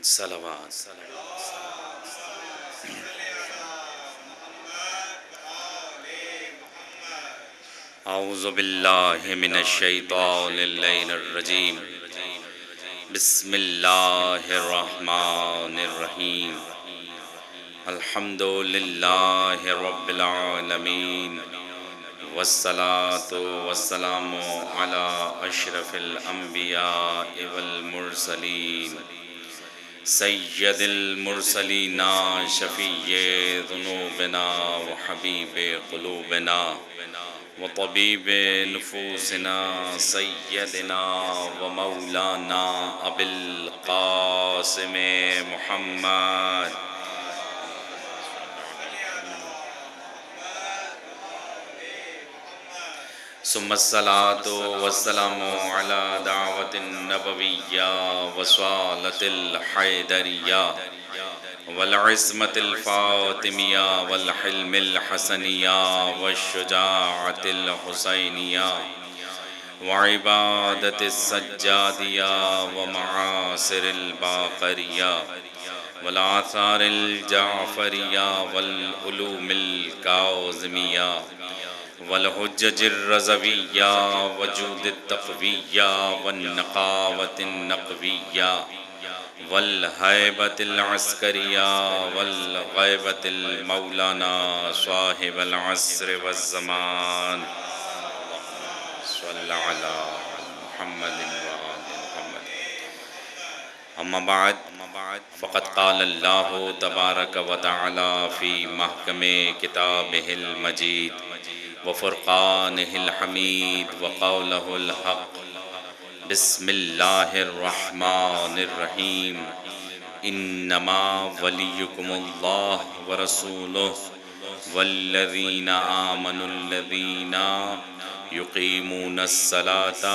صلوات اعوذ باللہ من الشیطان اللعین الرجیم بسم اللہ الرحمن الرحیم الحمد للہ رب العالمین والصلاة والسلام علی اشرف الانبیاء والمرسلین سید المرسلین شفیع ذنوبنا وحبیب قلوبنا وطبیب نفوسنا سیدنا ومولانا ابی القاسم محمد ثم الصلاة والسلام على دعوة النبوية وصالة الحيدرية والعصمة الفاطمية والحلم الحسنية والشجاعة الحسينية وعبادة السجادية ومعاصر الباقرية والآثار الجعفرية والعلوم الكاظمية والحجج الرضوية وجود التقوية والنقاوة النقوية والهيبة العسكرية والغيبة المولانا صاحب العصر والزمان صلى على محمد وآل محمد أما بعد فقد قال الله تبارك وتعالى في محكم كتابه المجيد وفرقانه الحميد وقوله الحق بسم الله الرحمن الرحيم إنما وليكم الله ورسوله والذين آمنوا الذين يقيمون الصلاة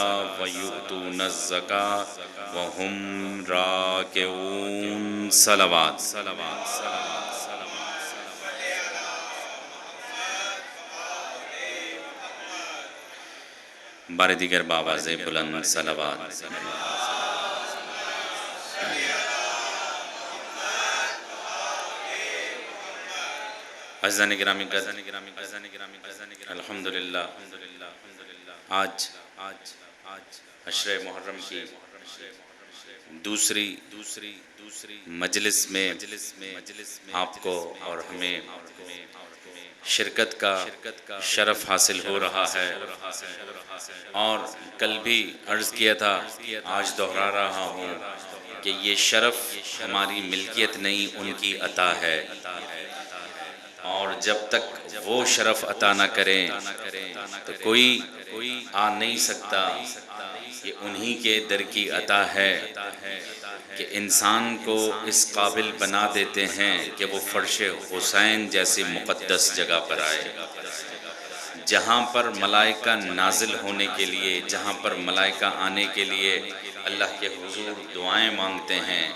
ويؤتون الزكاة وهم راكعون صلوات بار دیگر بآواز بلند صلوات عزیزان گرامی الحمدللہ آج عشر محرم کی دوسری مجلس میں آپ کو اور ہمیں شرکت کا شرف حاصل ہو رہا ہے، اور کل بھی عرض کیا تھا، آج دہرا رہا ہوں کہ یہ شرف ہماری ملکیت نہیں، ان کی عطا ہے، اور جب تک وہ شرف عطا نہ کریں تو کوئی آ نہیں سکتا۔ یہ انہی کے در کی عطا ہے کہ انسان کو اس قابل بنا دیتے ہیں کہ وہ فرش حسین جیسی مقدس جگہ پر آئے، جہاں پر ملائکہ نازل ہونے کے لیے، جہاں پر ملائکہ آنے کے لیے اللہ کے حضور دعائیں مانگتے ہیں،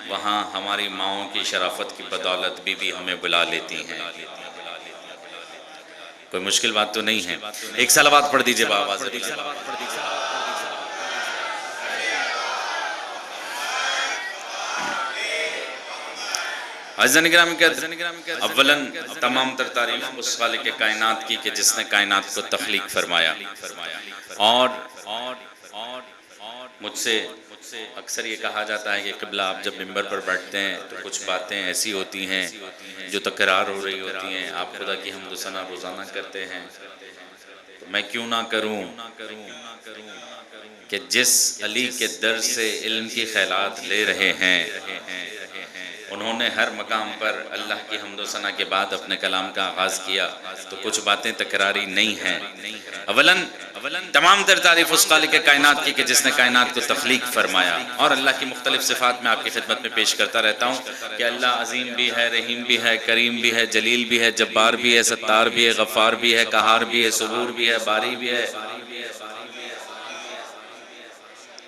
وہاں ہماری ماؤں کی شرافت کی بدولت بھی ہمیں بلا لیتی ہیں۔ کوئی مشکل بات تو نہیں ہے؟ ایک صلوات پڑھ دیجئے بآواز۔ عزیزان گرامی، اولاً تمام تر تعریف اس خالق کائنات کی کہ جس نے کائنات کو تخلیق فرمایا، اور مجھ سے اکثر یہ کہا جاتا ہے کہ قبلہ آپ جب منبر پر بیٹھتے ہیں تو کچھ باتیں ایسی ہوتی ہیں جو تکرار ہو رہی ہوتی ہیں، آپ خدا کی حمد و ثنا روزانہ کرتے ہیں، تو میں کیوں نہ کروں کہ جس علی کے در سے علم کی خیرات لے رہے ہیں، انہوں نے ہر مقام پر اللہ کی حمد و ثنا کے بعد اپنے کلام کا آغاز کیا، تو کچھ باتیں تکراری نہیں ہیں۔ اولاً تمام تر تعریف اس خالق کائنات کی کہ جس نے کائنات کو تخلیق فرمایا، اور اللہ کی مختلف صفات میں آپ کی خدمت میں پیش کرتا رہتا ہوں کہ اللہ عظیم بھی ہے، رحیم بھی ہے، کریم بھی ہے، جلیل بھی ہے، جبار بھی ہے، ستار بھی ہے، غفار بھی ہے، قہار بھی ہے، صبور بھی ہے، باری بھی ہے،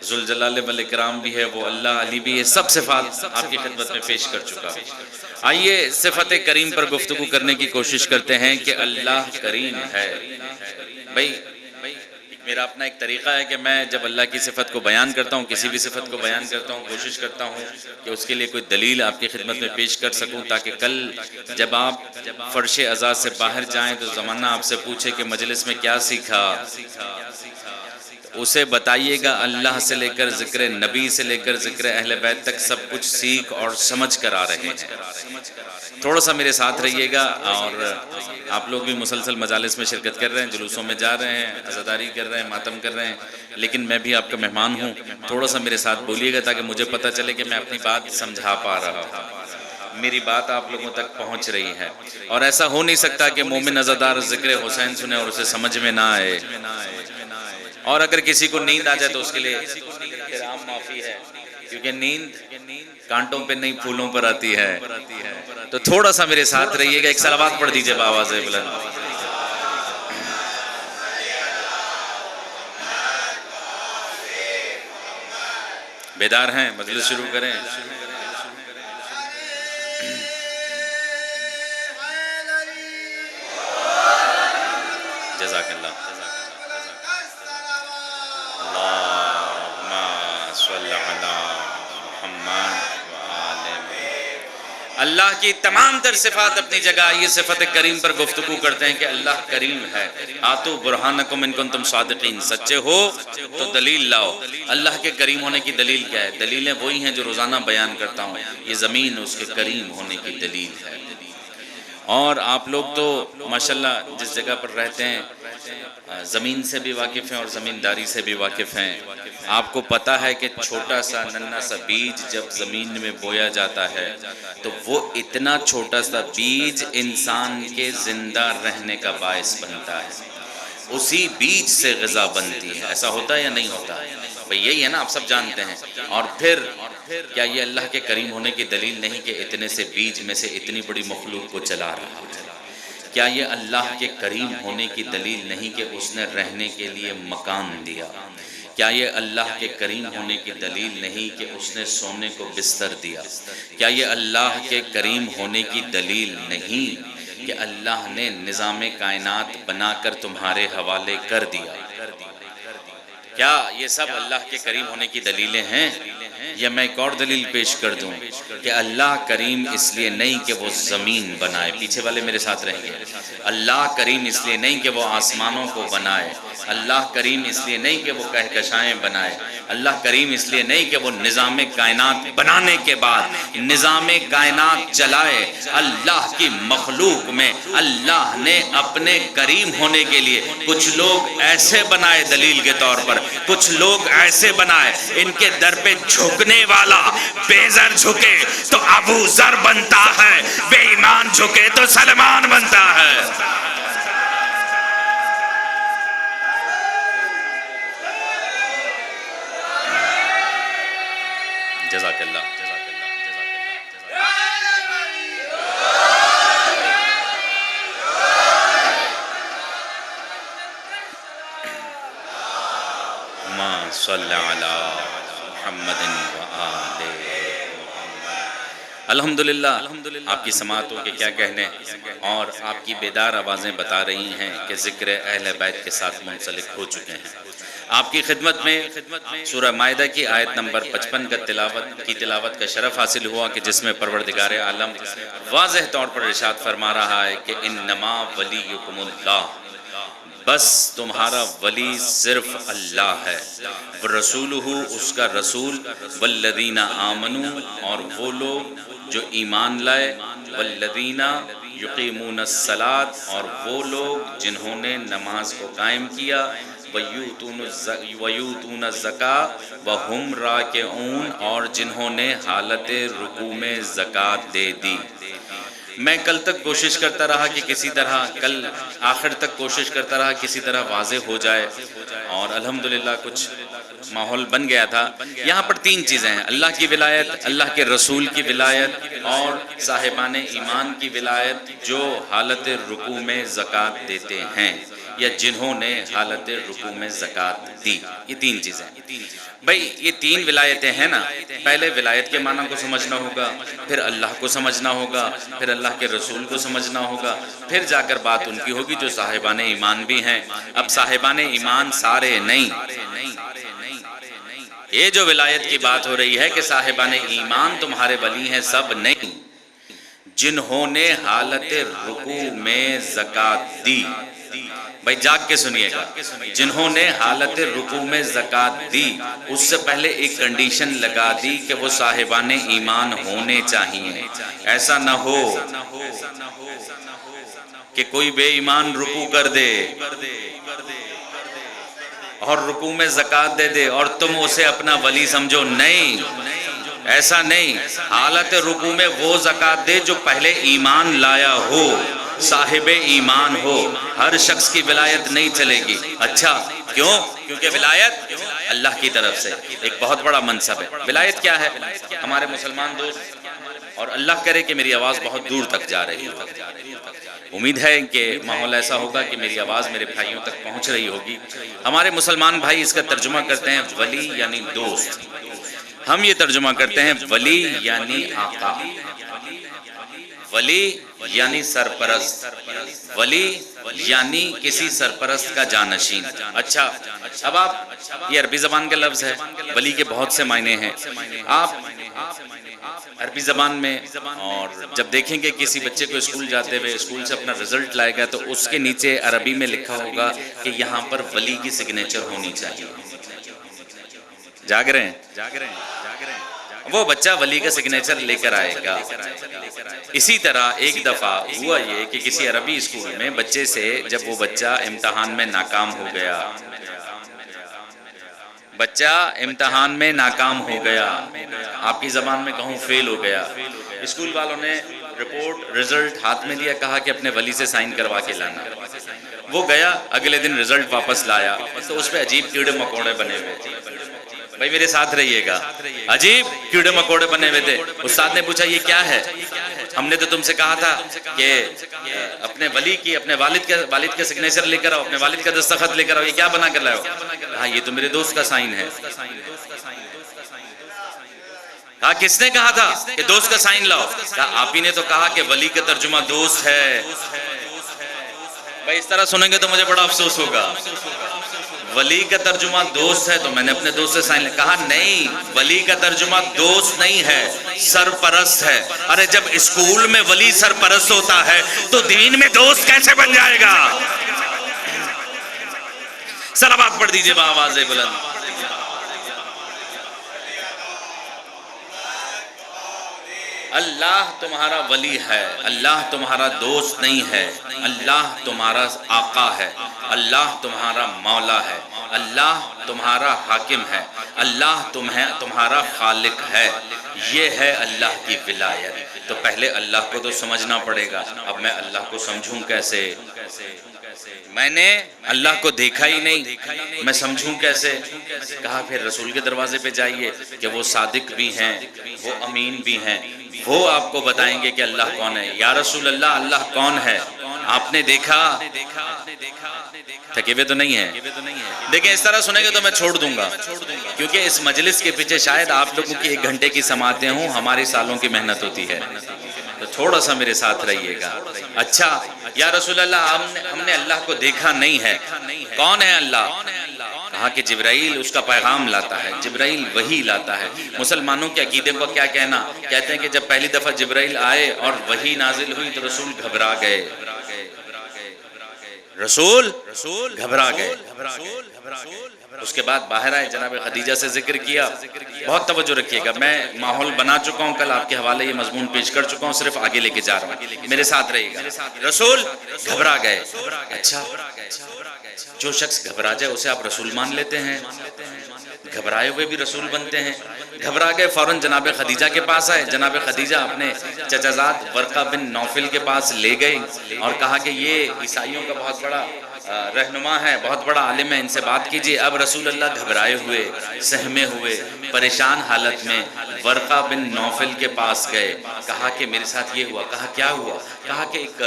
ذوالجلال والاکرام بھی ہے، وہ اللہ علی بھی ہے، سب صفات آپ کی خدمت میں پیش کر چکا ہوں۔ آئیے صفت کریم پر گفتگو کرنے کی کوشش کرتے ہیں کہ اللہ کریم ہے۔ بھئی میرا اپنا ایک طریقہ ہے کہ میں جب اللہ کی صفت کو بیان کرتا ہوں، کسی بھی صفت کو بیان کرتا ہوں، کوشش کرتا ہوں کہ اس کے لیے کوئی دلیل آپ کی خدمت میں پیش کر سکوں، تاکہ کل جب آپ فرش عزا سے باہر جائیں تو زمانہ آپ سے پوچھے کہ مجلس میں کیا سیکھا، اسے بتائیے گا اللہ سے لے کر ذکر نبی سے لے کر ذکر اہل بیت تک سب کچھ سیکھ اور سمجھ کر آ رہے ہیں۔ تھوڑا سا میرے ساتھ رہیے گا، اور آپ لوگ بھی مسلسل مجالس میں شرکت کر رہے ہیں، جلوسوں میں جا رہے ہیں، عزاداری کر رہے ہیں، ماتم کر رہے ہیں، لیکن میں بھی آپ کا مہمان ہوں، تھوڑا سا میرے ساتھ بولیے گا تاکہ مجھے پتہ چلے کہ میں اپنی بات سمجھا پا رہا ہوں، میری بات آپ لوگوں تک پہنچ رہی ہے۔ اور ایسا ہو نہیں سکتا کہ مومن عزادار ذکر حسین سنے اور اسے سمجھ میں نہ آئے، اور اگر کسی کو نیند آ جائے تو اس کے لیے احترام معافی ہے، کیونکہ نیند کانٹوں پہ نہیں پھولوں پر آتی ہے۔ تو تھوڑا سا میرے ساتھ رہیے گا، ایک صلوات پڑھ دیجئے بآواز بلند۔ بیدار ہیں؟ مجلس شروع کریں۔ جزاک اللہ۔ اللہم صلی علی محمد وآلہ محمد۔ اللہ کی تمام تر صفات اپنی جگہ، یہ صفت کریم پر گفتگو کرتے ہیں کہ اللہ کریم ہے۔ آتو برہانکم ان کنتم صادقین، سچے ہو تو دلیل لاؤ۔ اللہ کے کریم ہونے کی دلیل کیا ہے؟ دلیلیں وہی ہیں جو روزانہ بیان کرتا ہوں، یہ زمین اس کے کریم ہونے کی دلیل ہے۔ اور آپ لوگ تو ماشاءاللہ جس جگہ پر رہتے ہیں زمین سے بھی واقف ہیں اور زمینداری سے بھی واقف ہیں۔ آپ کو پتہ ہے کہ چھوٹا سا ننھا سا بیج جب زمین میں بویا جاتا ہے تو وہ اتنا چھوٹا سا بیج انسان کے زندہ رہنے کا باعث بنتا ہے، اسی بیج سے غذا بنتی ہے۔ ایسا ہوتا ہے یا نہیں ہوتا؟ بھئی یہی ہے نا، آپ سب جانتے ہیں۔ اور پھر کیا یہ اللہ کے کریم ہونے کی دلیل نہیں کہ اتنے سے بیج میں سے اتنی بڑی مخلوق کو چلا رہا ہے؟ کیا یہ اللہ کے کریم ہونے کی دلیل نہیں کہ اس نے رہنے کے لیے مکان دیا؟ کیا یہ اللہ کے کریم ہونے کی دلیل نہیں کہ اس نے سونے کو بستر دیا؟ کیا یہ اللہ کے کریم ہونے کی دلیل نہیں کہ اللہ نے نظام کائنات بنا کر تمہارے حوالے کر دیا؟ کیا یہ سب اللہ کے کریم ہونے کی دلیلیں ہیں؟ یا میں ایک اور دلیل پیش کر دوں کہ اللہ کریم اس لیے نہیں کہ وہ زمین بنائے، پیچھے والے میرے ساتھ رہیں گے، اللہ کریم اس لیے نہیں کہ وہ آسمانوں کو بنائے، اللہ کریم اس لیے نہیں کہ وہ کہکشائیں بنائے، اللہ کریم اس لیے نہیں کہ وہ نظام کائنات بنانے کے بعد نظام کائنات چلائے۔ اللہ کی مخلوق میں اللہ نے اپنے کریم ہونے کے لیے کچھ لوگ ایسے بنائے دلیل کے طور پر، کچھ لوگ ایسے بنائے ان کے در پہ جھکنے والا بے زر جھکے تو ابو ذر بنتا ہے، بے ایمان جھکے تو سلمان بنتا ہے۔ جزاک اللہ۔ صلی علی محمد وآلہ محمد۔ الحمدللہ آپ کی سماعتوں کے کیا کہنے، اور آپ کی بیدار آوازیں بتا رہی ہیں کہ ذکر اہل بیت کے ساتھ منسلک ہو چکے ہیں۔ آپ کی خدمت میں سورہ مائدہ کی آیت نمبر 55 کی تلاوت کا شرف حاصل ہوا کہ جس میں پروردگار عالم واضح طور پر ارشاد فرما رہا ہے کہ انما ولیکم اللہ، بس تمہارا ولی صرف اللہ ہے، ورسولہ اس کا رسول، والذین آمنوا اور وہ لوگ جو ایمان لائے، والذین یقیمون الصلاۃ اور وہ لوگ جنہوں نے نماز کو قائم کیا، ویؤتون الزکاۃ وہم راکعون اور جنہوں نے حالت رکوع میں زکوٰۃ دے دی۔ میں کل تک کوشش کرتا رہا کہ کسی طرح، کل آخر تک کوشش کرتا رہا کسی طرح واضح ہو جائے، اور الحمدللہ کچھ ماحول بن گیا تھا۔ یہاں پر تین چیزیں ہیں، اللہ کی ولایت، اللہ کے رسول کی ولایت، اور صاحبان ایمان کی ولایت جو حالت رکوع میں زکوٰۃ دیتے ہیں۔ یا جنہوں نے حالت رکوع میں زکوٰۃ دی. یہ تین چیزیں. بھائی یہ تین ولایتیں ہیں نا. پہلے ولایت کے معنی کو سمجھنا ہوگا، پھر اللہ کو سمجھنا ہوگا، پھر اللہ کے رسول کو سمجھنا ہوگا، پھر جا کر بات ان کی ہوگی جو صاحبان ایمان بھی ہیں. اب صاحبان ایمان سارے نہیں. یہ جو ولایت کی بات ہو رہی ہے کہ صاحبان ایمان تمہارے ولی ہیں، سب نہیں. جنہوں نے حالت رکوع میں زکوٰۃ دی. بھائی جاگ کے سنیے گا. جنہوں نے حالت رکوع میں زکوٰۃ دی، اس سے پہلے ایک کنڈیشن لگا دی کہ وہ صاحبان ایمان ہونے چاہیے. ایسا نہ ہو کہ کوئی بے ایمان رکوع کر دے اور رکوع میں زکوٰۃ دے دے اور تم اسے اپنا ولی سمجھو. نہیں، ایسا نہیں. حالت رکوع میں وہ زکوٰۃ دے جو پہلے ایمان لایا ہو، صاحب ایمان ہو. ہر شخص کی ولایت نہیں چلے گی. اچھا کیوں؟ کیونکہ ولایت اللہ کی طرف سے ایک بہت بڑا منصب ہے. ولایت کیا ہے ہمارے مسلمان دوست؟ اور اللہ کرے کہ میری آواز بہت دور تک جا رہی ہو. امید ہے کہ ماحول ایسا ہوگا کہ میری آواز میرے بھائیوں تک پہنچ رہی ہوگی. ہمارے مسلمان بھائی اس کا ترجمہ کرتے ہیں ولی یعنی دوست. ہم یہ ترجمہ کرتے ہیں ولی یعنی آقا، ولی یعنی سرپرست، ولی یعنی کسی سرپرست کا جانشین. اچھا اب آپ، یہ عربی زبان کا لفظ ہے. ولی کے بہت سے معنی ہیں. آپ عربی زبان میں اور جب دیکھیں گے کسی بچے کو اسکول جاتے ہوئے اسکول سے اپنا رزلٹ لائے گا تو اس کے نیچے عربی میں لکھا ہوگا کہ یہاں پر ولی کی سگنیچر ہونی چاہیے. جاگ رہے ہیں؟ وہ بچہ ولی کا سگنیچر لے کر آئے گا. اسی طرح ایک دفعہ ہوا یہ کہ کسی عربی اسکول میں بچے سے جب وہ بچہ امتحان میں ناکام ہو گیا، بچہ امتحان میں ناکام ہو گیا، آپ کی زبان میں کہوں فیل ہو گیا، اسکول والوں نے رپورٹ رزلٹ ہاتھ میں لیا، کہا کہ اپنے ولی سے سائن کروا کے لانا. وہ گیا، اگلے دن رزلٹ واپس لایا تو اس پہ عجیب کیڑے مکوڑے بنے ہوئے تھے. بھائی میرے ساتھ رہیے گا. عجیب کیڑے مکوڑے بنے ہوئے تھے. استاد نے پوچھا یہ کیا ہے؟ ہم نے تو تم سے کہا تھا کہ اپنے ولی کی، اپنے والد کا سگنیچر لے کر آؤ، اپنے والد کا دستخط لے کر آؤ. یہ کیا بنا کر لائے ہو؟ ہاں یہ تو میرے دوست کا سائن ہے. ہاں کس نے کہا تھا کہ دوست کا سائن لاؤ؟ کہا آپ ہی نے تو کہا کہ ولی کا ترجمہ دوست ہے. بھائی اس طرح سنیں گے تو مجھے بڑا افسوس ہوگا. ولی کا ترجمہ دوست ہے تو میں نے اپنے دوست سے سائن لیا. کہا نہیں، ولی کا ترجمہ دوست نہیں ہے، سرپرست ہے. ارے جب اسکول میں ولی سرپرست ہوتا ہے تو دین میں دوست کیسے بن جائے گا؟ صلوات پڑھ دیجئے بآواز بلند. اللہ تمہارا ولی ہے، اللہ تمہارا دوست نہیں ہے. اللہ تمہارا آقا ہے، اللہ تمہارا مولا ہے، اللہ تمہارا حاکم ہے، اللہ تمہارا خالق ہے. یہ ہے اللہ کی ولایت. تو پہلے اللہ کو تو سمجھنا پڑے گا. اب میں اللہ کو سمجھوں کیسے؟ میں نے اللہ کو دیکھا ہی نہیں، میں سمجھوں کیسے؟ کہا پھر رسول کے دروازے پہ جائیے کہ وہ صادق بھی ہیں، وہ امین بھی ہیں، وہ آپ کو بتائیں گے کہ اللہ کون ہے. یا رسول اللہ، اللہ کون ہے؟ آپ نے دیکھا؟ تھکے ہوئے تو نہیں ہے؟ دیکھیں اس طرح سنیں گے تو میں چھوڑ دوں گا، کیونکہ اس مجلس کے پیچھے شاید آپ لوگوں کی 1 گھنٹے کی سماعتیں ہوں، ہماری سالوں کی محنت ہوتی ہے. تو تھوڑا سا میرے ساتھ رہیے گا. اچھا یا رسول اللہ، ہم نے اللہ کو دیکھا نہیں ہے. کون ہے اللہ؟ کہا کہ جبرائیل اس کا پیغام لاتا ہے، جبرائیل وحی لاتا ہے. مسلمانوں کے عقیدے کو کیا کہنا؟ کہتے ہیں کہ جب پہلی دفعہ جبرائیل آئے اور وحی نازل ہوئی تو رسول گھبرا گئے. رسول گھبرا گئے. اس کے بعد باہر آئے، جناب خدیجہ سے ذکر کیا. بہت توجہ رکھیے گا، میں ماحول بنا چکا ہوں، کل آپ کے حوالے یہ مضمون پیش کر چکا ہوں، صرف آگے لے کے جا رہا ہوں، میرے ساتھ رہیے گا. رسول گھبرا گئے. اچھا جو شخص گھبرا جائے اسے آپ رسول مان لیتے ہیں؟ گھبرائے ہوئے بھی رسول بنتے ہیں. گھبرا گئے، فوراً جناب خدیجہ کے پاس آئے. جناب خدیجہ اپنے چچا زاد ورقہ بن نوفل کے پاس لے گئے اور کہا کہ یہ عیسائیوں کا بہت بڑا رہنما ہے، بہت بڑا عالم ہے، ان سے بات کیجیے. اب رسول اللہ گھبرائے ہوئے، سہمے ہوئے، پریشان حالت میں ورقہ بن نوفل کے پاس گئے. کہا کہ میرے ساتھ یہ ہوا. کہا کیا ہوا؟ کہا کہ ایک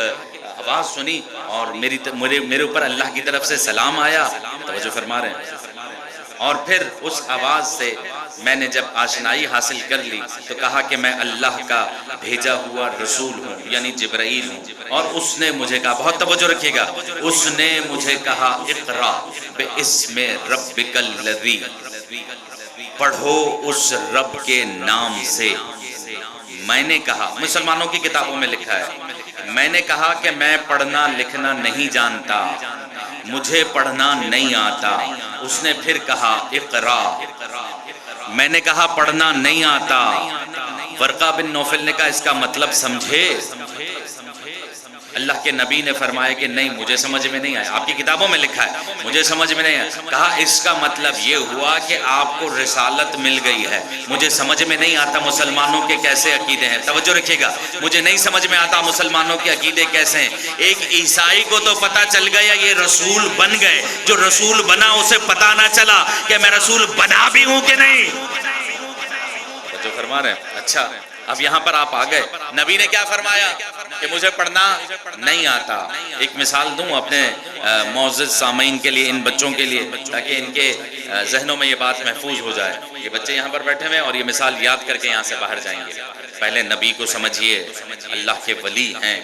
آواز سنی اور میرے اوپر اللہ کی طرف سے سلام آیا. توجہ فرما رہے ہیں. اور پھر اس آواز سے میں نے جب آشنائی حاصل کر لی تو کہا کہ میں اللہ کا بھیجا ہوا رسول ہوں، یعنی جبرائیل ہوں. اور اس نے مجھے کہا، بہت توجہ رکھیے گا، اس نے مجھے کہا اقرا باسم ربک الذی، پڑھو اس رب کے نام سے. میں نے کہا، مسلمانوں کی کتابوں میں لکھا ہے، میں نے کہا کہ میں پڑھنا لکھنا نہیں جانتا، مجھے پڑھنا نہیں آتا. اس نے پھر کہا اقرا. میں نے کہا پڑھنا نہیں آتا. ورقہ بن نوفل نے کہا اس کا مطلب سمجھے؟ اللہ کے نبی نے فرمایا کہ نہیں، مجھے سمجھ میں نہیں آیا. آپ کی کتابوں میں لکھا ہے مجھے سمجھ میں نہیں آیا. کہا اس کا مطلب یہ ہوا کہ آپ کو رسالت مل گئی ہے. مجھے سمجھ میں نہیں آتا مسلمانوں کے کیسے عقیدے ہیں. توجہ رکھیے گا، مجھے نہیں سمجھ میں آتا مسلمانوں کے عقیدے کیسے ہیں. ایک عیسائی کو تو پتا چل گیا یہ رسول بن گئے، جو رسول بنا اسے پتا نہ چلا کہ میں رسول بنا بھی ہوں کہ نہیں. جو فرما رہے ہیں. اچھا، اب یہاں پر آپ آ گئے. نبی نے کیا فرمایا کہ مجھے پڑھنا نہیں آتا. ایک مثال دوں اپنے معزز سامعین کے لیے، ان بچوں کے لیے، تاکہ ان کے ذہنوں میں یہ بات محفوظ ہو جائے. یہ بچے یہاں پر بیٹھے ہوئے اور یہ مثال یاد کر کے یہاں سے باہر جائیں گے. پہلے نبی کو سمجھیے، اللہ کے ولی ہیں.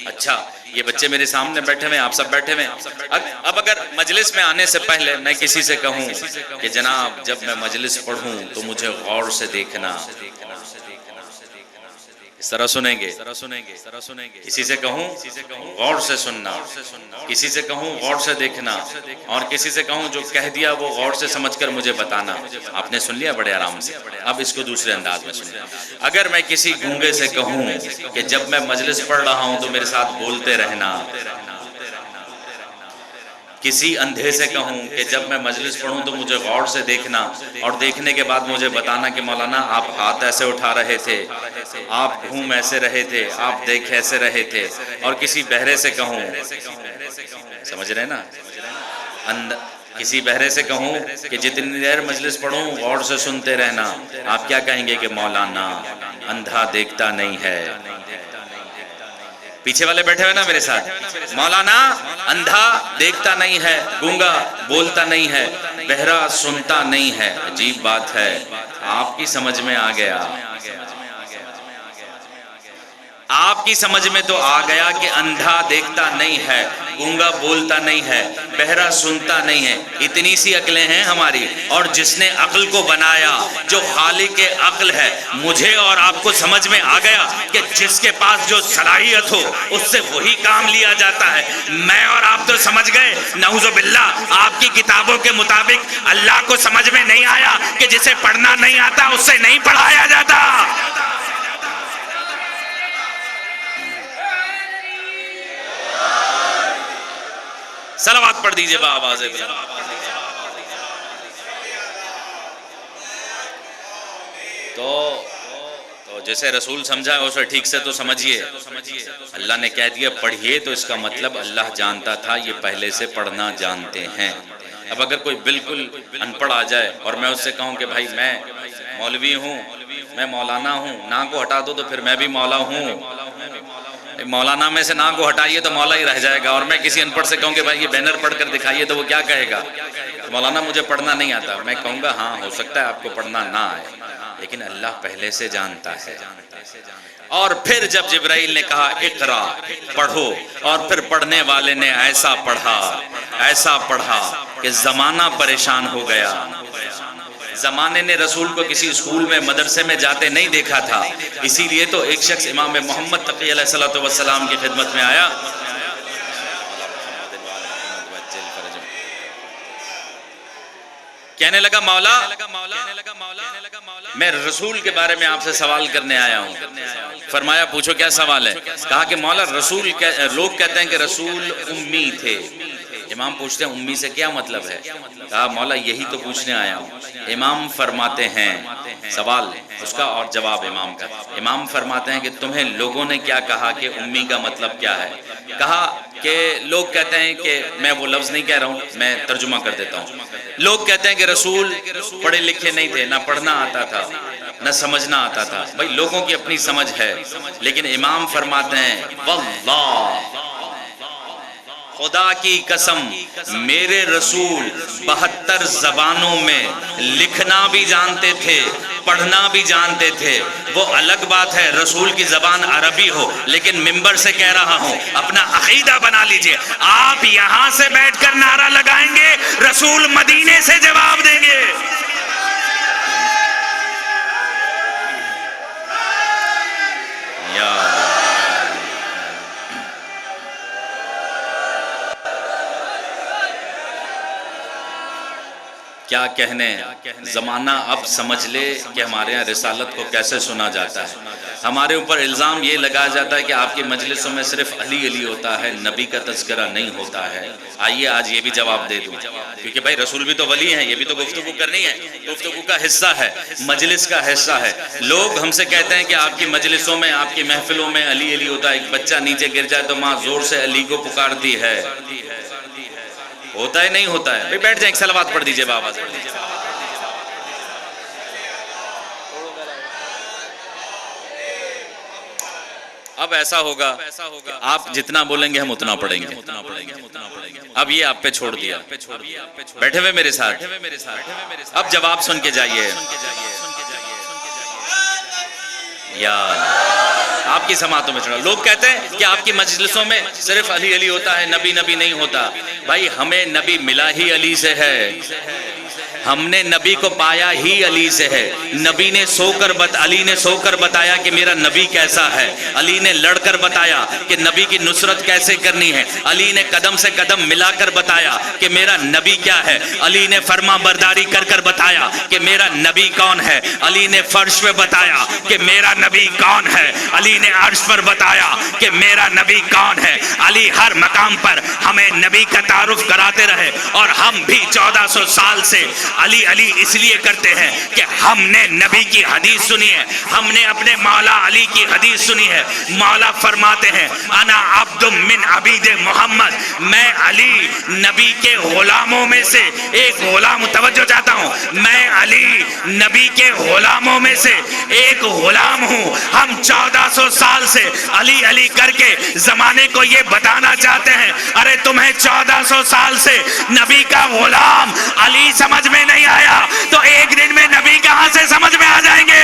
اچھا، یہ بچے میرے سامنے بیٹھے ہوئے، آپ سب بیٹھے ہوئے. اب اگر مجلس میں آنے سے پہلے میں کسی سے کہوں کہ جناب جب میں مجلس پڑھوں تو مجھے غور سے دیکھنا، اس طرح سنیں گے. کسی سے کہوں غور سے سننا، کسی سے کہوں غور سے دیکھنا، اور کسی سے کہوں جو کہہ دیا وہ غور سے سمجھ کر مجھے بتانا. آپ نے سن لیا بڑے آرام سے. اب اس کو دوسرے انداز میں سنیں. اگر میں کسی گونگے سے کہوں کہ جب میں مجلس پڑھ رہا ہوں تو میرے ساتھ بولتے رہنا، کسی اندھے سے کہوں کہ جب میں مجلس پڑھوں تو مجھے غور سے دیکھنا، اور دیکھنے کے بعد مجھے بتانا کہ مولانا آپ ہاتھ ایسے اٹھا رہے تھے، آپ گھوم ایسے رہے تھے، آپ دیکھ ایسے رہے تھے. اور کسی بہرے سے کہوں، سمجھ رہے نا، کسی بہرے سے کہوں کہ جتنی دیر مجلس پڑھوں غور سے سنتے رہنا، آپ کیا کہیں گے کہ مولانا اندھا دیکھتا نہیں ہے. پیچھے والے بیٹھے ہوئے نا میرے ساتھ، مولانا اندھا دیکھتا نہیں ہے، گونگا بولتا نہیں ہے، بہرا سنتا نہیں ہے. عجیب بات ہے، آپ کی سمجھ میں آ گیا، آپ کی سمجھ میں تو آ گیا کہ اندھا دیکھتا نہیں ہے، گونگا بولتا نہیں ہے، بہرا سنتا نہیں ہے. اتنی سی عقلیں ہیں ہماری، اور جس نے عقل کو بنایا، جو خالق عقل ہے، مجھے اور آپ کو سمجھ میں آ گیا کہ جس کے پاس جو صلاحیت ہو اس سے وہی کام لیا جاتا ہے. میں اور آپ تو سمجھ گئے، نعوذ باللہ آپ کی کتابوں کے مطابق اللہ کو سمجھ میں نہیں آیا کہ جسے پڑھنا نہیں آتا اس سے نہیں پڑھایا جاتا. صلوات پڑھ دیجئے با آواز بلند. تو جیسے رسول سمجھا ہے اسے ٹھیک سے تو سمجھیے. اللہ نے کہہ دیا پڑھیے تو اس کا مطلب اللہ جانتا تھا یہ پہلے سے پڑھنا جانتے ہیں. اب اگر کوئی بالکل ان پڑھ آ جائے اور میں اس سے کہوں کہ بھائی میں مولوی ہوں، میں مولانا ہوں، نا کو ہٹا دو تو پھر میں بھی مولا ہوں، مولانا میں سے نا کو ہٹائیے تو مولا ہی رہ جائے گا. اور میں کسی ان پڑھ سے کہوں کہ بھائی یہ بینر پڑھ کر دکھائیے تو وہ کیا کہے گا؟ مولانا مجھے پڑھنا نہیں آتا. میں کہوں گا ہاں ہو سکتا ہے آپ کو پڑھنا نہ آئے، لیکن اللہ پہلے سے جانتا ہے. اور پھر جب جبرائیل نے کہا اقرا، پڑھو، اور پھر پڑھنے والے نے ایسا پڑھا کہ زمانہ پریشان ہو گیا. زمانے نے رسول کو کسی اسکول میں مدرسے میں جاتے نہیں دیکھا تھا، اسی لیے تو ایک شخص امام محمد تقی علیہ السلام کی خدمت میں آیا. کہنے لگا مولا میں رسول کے بارے میں آپ سے سوال کرنے آیا ہوں. فرمایا پوچھو کیا سوال ہے؟ کہا کہ مولا لوگ کہتے ہیں کہ رسول امی تھے. امام پوچھتے ہیں امی سے کیا مطلب ہے؟ کہا مولا یہی تو پوچھنے آیا ہوں. امام فرماتے ہیں، سوال اس کا اور جواب امام کا. امام فرماتے ہیں کہ تمہیں لوگوں نے کیا کہا کہ امی کا مطلب کیا ہے؟ کہا کہ لوگ کہتے ہیں کہ میں وہ لفظ نہیں کہہ رہا ہوں، میں ترجمہ کر دیتا ہوں. لوگ کہتے ہیں کہ رسول پڑھے لکھے نہیں تھے، نہ پڑھنا آتا تھا، نہ سمجھنا آتا تھا. بھائی لوگوں کی اپنی سمجھ ہے، لیکن امام فرماتے ہیں واللہ خدا کی قسم میرے رسول 72 زبانوں میں لکھنا بھی جانتے تھے، پڑھنا بھی جانتے تھے. وہ الگ بات ہے رسول کی زبان عربی ہو، لیکن منبر سے کہہ رہا ہوں اپنا عقیدہ بنا لیجئے. آپ یہاں سے بیٹھ کر نعرہ لگائیں گے، رسول مدینے سے جواب دیں گے. کیا کہنے، زمانہ اب سمجھ لے کہ ہمارے یہاں رسالت کو کیسے سنا جاتا ہے. ہمارے اوپر الزام یہ لگایا جاتا ہے کہ آپ کی مجلسوں میں صرف علی علی ہوتا ہے، نبی کا تذکرہ نہیں ہوتا ہے. آئیے آج یہ بھی جواب دے دوں، کیونکہ بھائی رسول بھی تو ولی ہیں، یہ بھی تو گفتگو کرنی ہے، گفتگو کا حصہ ہے، مجلس کا حصہ ہے. لوگ ہم سے کہتے ہیں کہ آپ کی مجلسوں میں، آپ کی محفلوں میں علی علی ہوتا ہے. ایک بچہ نیچے گر جائے تو ماں زور سے علی کو پکارتی ہے. ہوتا ہے نہیں ہوتا ہے؟ بیٹھ جائیں، ایک صلوات پڑھ دیجئے بابا سے. اب ایسا ہوگا آپ جتنا بولیں گے ہم اتنا پڑھیں گے. اب یہ آپ پہ چھوڑ دیا. بیٹھے ہوئے میرے ساتھ، اب جواب سن کے جائیے. یا آپ کی سماعتوں میں چھوڑا. لوگ کہتے ہیں کہ آپ کی مجلسوں میں صرف علی علی ہوتا ہے، نبی نبی نہیں ہوتا. بھائی ہمیں نبی ملا ہی علی سے ہے، ہم نے نبی کو پایا ہی علی سے ہے. نبی نے علی نے سو کر بتایا کہ میرا نبی کیسا ہے. علی نے لڑ کر بتایا کہ نبی کی نصرت کیسے کرنی ہے. علی نے قدم سے قدم ملا کر بتایا کہ میرا نبی کیا ہے. علی نے فرما برداری کر کر بتایا کہ میرا نبی کون ہے. علی نے فرش پہ بتایا کہ میرا نبی کون ہے. علی نے عرش پر بتایا کہ میرا نبی کون ہے. علی ہر مقام پر ہمیں نبی کا تعارف کراتے رہے، اور ہم بھی 1400 سال سے علی علی اس لیے کرتے ہیں کہ ہم نے نبی کی حدیث سنی ہے، ہم نے اپنے مولا علی کی حدیث سنی ہے. مولا فرماتے ہیں انا عبد من عبید محمد، میں علی نبی کے غلاموں میں سے ایک غلام. توجہ چاہتا ہوں، میں علی نبی کے غلاموں میں سے ایک غلام ہوں. ہم 1400 سال سے علی علی کر کے زمانے کو یہ بتانا چاہتے ہیں ارے تمہیں 1400 سال سے نبی کا غلام علی سمجھ میں نہیں آیا تو ایک دن میں نبی کہاں سے سمجھ میں آ جائیں گے.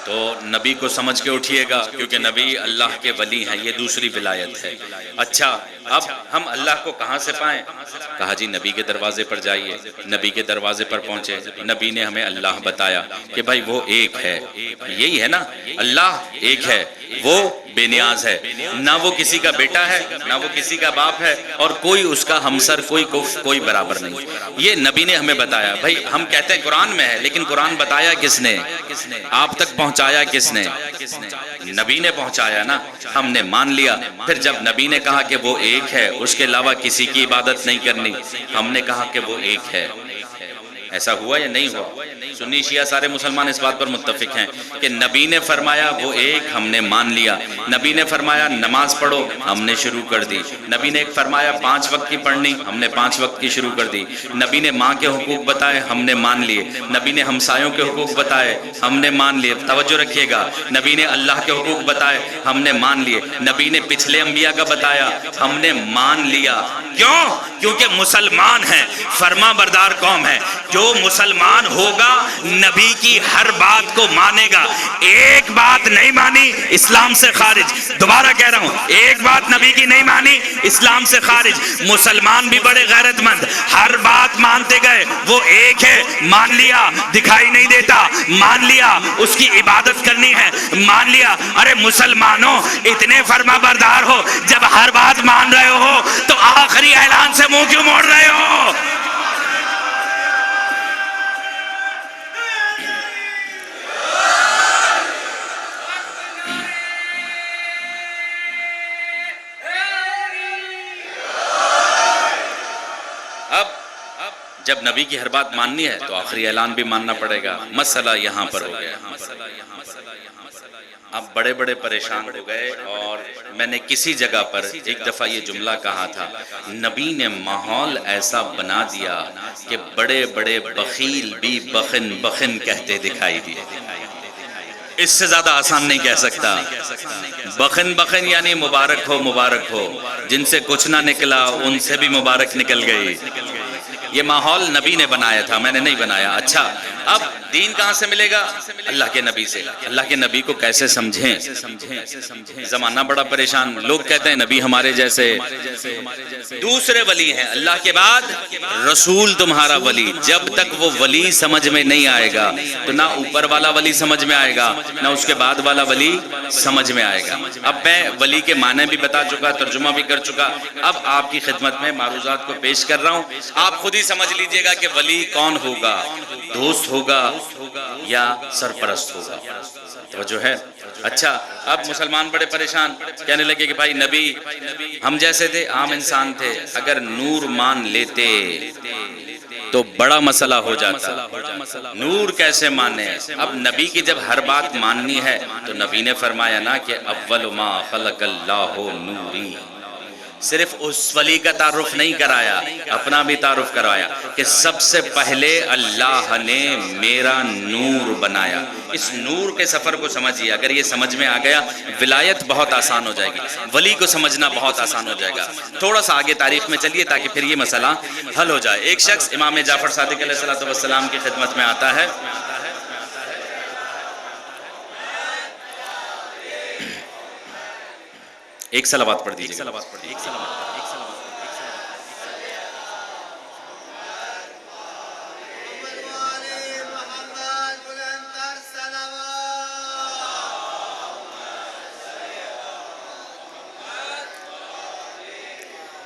تو نبی کو سمجھ کے اٹھیے گا، کیونکہ نبی اللہ کے ولی ہیں، یہ دوسری ولایت ہے. اچھا اب ہم اللہ کو کہاں سے پائیں؟ کہا جی نبی کے دروازے پر جائیے. نبی کے دروازے پر پہنچے، نبی نے ہمیں اللہ بتایا کہ بھائی وہ ایک ہے. یہی ہے نا، اللہ ایک ہے، وہ بے نیاز ہے، نہ وہ کسی کا بیٹا ہے نہ وہ کسی کا باپ ہے، اور کوئی اس کا ہمسر، کوئی کف، کوئی برابر نہیں. یہ نبی نے ہمیں بتایا. بھائی ہم کہتے ہیں قرآن میں ہے، لیکن قرآن بتایا کس نے؟ آپ تک پہنچایا کس نے؟ نبی نے پہنچایا نا. ہم نے مان لیا. پھر جب نبی نے کہا کہ وہ ایک ہے، اس کے علاوہ کسی کی عبادت نہیں کرنی، ہم نے کہا کہ وہ ایک ہے. ایسا ہوا یا نہیں ہوا؟ سنی شیعہ سارے مسلمان اس بات پر متفق ہیں کہ نبی نے فرمایا وہ ایک، ہم نے مان لیا. نبی نے فرمایا نماز پڑھو، ہم نے شروع کر دی. نبی نے فرمایا 5 وقت کی پڑھنی، ہم نے 5 وقت کی شروع کر دی. نبی نے ماں کے حقوق بتائے، ہم نے مان لیے. نبی نے ہمسایوں کے حقوق بتائے، ہم نے مان لیے. توجہ رکھیے گا، نبی نے اللہ کے حقوق بتائے، ہم نے مان لیے. نبی نے پچھلے انبیاء کا بتایا، ہم نے مان لیا. کیوں؟ کیونکہ مسلمان ہیں، فرما بردار قوم ہے. جو مسلمان ہوگا نبی کی ہر بات کو مانے گا. ایک بات نہیں مانی اسلام سے خارج. دوبارہ کہہ رہا ہوں، ایک بات نبی کی نہیں مانی اسلام سے خارج. مسلمان بھی بڑے غیرت مند، ہر بات مانتے گئے. وہ ایک ہے، مان لیا. دکھائی نہیں دیتا، مان لیا. اس کی عبادت کرنی ہے، مان لیا. ارے مسلمانوں اتنے فرما بردار ہو، جب ہر بات مان رہے ہو تو آخری اعلان سے منہ کیوں موڑ رہے ہو؟ جب نبی کی ہر بات ماننی ہے تو آخری اعلان بھی ماننا پڑے گا. مسئلہ یہاں پر ہو گیا. اب بڑے بڑے پریشان ہو گئے اور میں نے کسی جگہ پر ایک دفعہ یہ جملہ کہا تھا، نبی نے ماحول ایسا بنا دیا کہ بڑے بڑے بخیل بھی بخن بخن کہتے دکھائی دیے. اس سے زیادہ آسان نہیں کہہ سکتا. بخن بخن یعنی مبارک ہو مبارک ہو، جن سے کچھ نہ نکلا ان سے بھی مبارک نکل گئی. یہ ماحول نبی نے بنایا تھا، میں نے نہیں بنایا. اچھا اب دین کہاں سے ملے گا؟ اللہ کے نبی سے. اللہ کے نبی کو کیسے سمجھیں؟ زمانہ بڑا پریشان. لوگ کہتے ہیں نبی ہمارے جیسے دوسرے ولی ہیں، اللہ کے بعد رسول تمہارا ولی. جب تک وہ ولی سمجھ میں نہیں آئے گا تو نہ اوپر والا ولی سمجھ میں آئے گا نہ اس کے بعد والا ولی سمجھ میں آئے گا. اب میں ولی کے معنی بھی بتا چکا، ترجمہ بھی کر چکا. اب آپ کی خدمت میں معروضات کو پیش کر رہا ہوں. آپ خود ہی سمجھ لیجئے گا کہ ولی کون ہوگا، دوست ہوگا یا سرپرست ہوگا. توجہ ہے؟ اچھا اب مسلمان بڑے پریشان، کہنے لگے کہ بھائی نبی ہم جیسے تھے، عام انسان تھے، اگر نور مان لیتے تو بڑا مسئلہ ہو جاتا. نور کیسے مانے؟ اب نبی کی جب ہر بات ماننی ہے تو نبی نے فرمایا نا کہ اول ما خلق اللہ نوری. صرف اس ولی کا تعارف نہیں کرایا، اپنا بھی تعارف کروایا کہ سب سے پہلے اللہ نے میرا نور بنایا. اس نور کے سفر کو سمجھیے. اگر یہ سمجھ میں آ گیا ولایت بہت آسان ہو جائے گی، ولی کو سمجھنا بہت آسان ہو جائے گا. تھوڑا سا آگے تاریخ میں چلیے تاکہ پھر یہ مسئلہ حل ہو جائے. ایک شخص امام جعفر صادق علیہ السلام کی خدمت میں آتا ہے. ایک صلوات پڑھ دیجیے.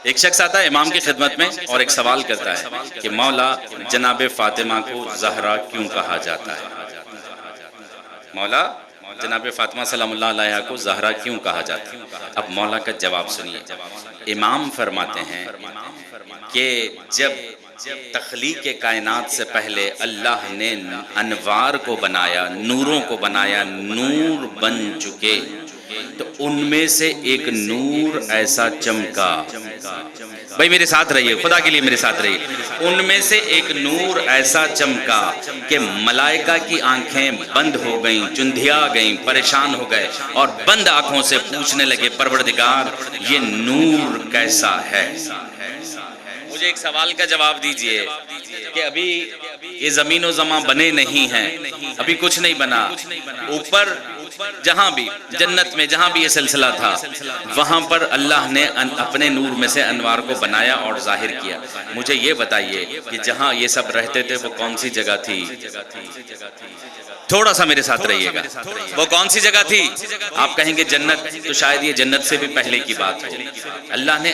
ایک شخص آتا ہے امام کی خدمت میں اور ایک سوال کرتا ہے کہ مولا جناب فاطمہ کو زہرا کیوں کہا جاتا ہے؟ مولا جناب فاطمہ سلام اللہ علیہ کو زہرا کیوں کہا جاتا ہے؟ اب مولا کا جواب سنیے. امام فرماتے ہیں کہ جب تخلیق کائنات سے پہلے اللہ نے انوار کو بنایا، نوروں کو بنایا، نور بن چکے تو ان میں سے ایک نور ایسا چمکا. بھائی میرے ساتھ رہیے، خدا کے لیے میرے ساتھ رہیے. ان میں سے ایک نور ایسا چمکا کہ ملائکہ کی آنکھیں بند ہو گئیں، چندھیا گئیں، پریشان ہو گئے اور بند آنکھوں سے پوچھنے لگے پروردگار یہ نور کیسا ہے؟ مجھے ایک سوال کا جواب دیجئے کہ ابھی یہ زمین و زمان بنے نہیں ہیں، ابھی کچھ نہیں بنا. اوپر جہاں بھی جنت میں جہاں بھی یہ سلسلہ تھا وہاں پر اللہ نے اپنے نور میں سے انوار کو بنایا اور ظاہر کیا. مجھے یہ بتائیے کہ جہاں یہ سب رہتے تھے وہ کون سی جگہ تھی؟ تھوڑا سا میرے ساتھ رہیے گا. وہ کون سی جگہ تھی؟ آپ کہیں گے جنت، تو شاید یہ جنت سے بھی پہلے کی بات ہو. اللہ نے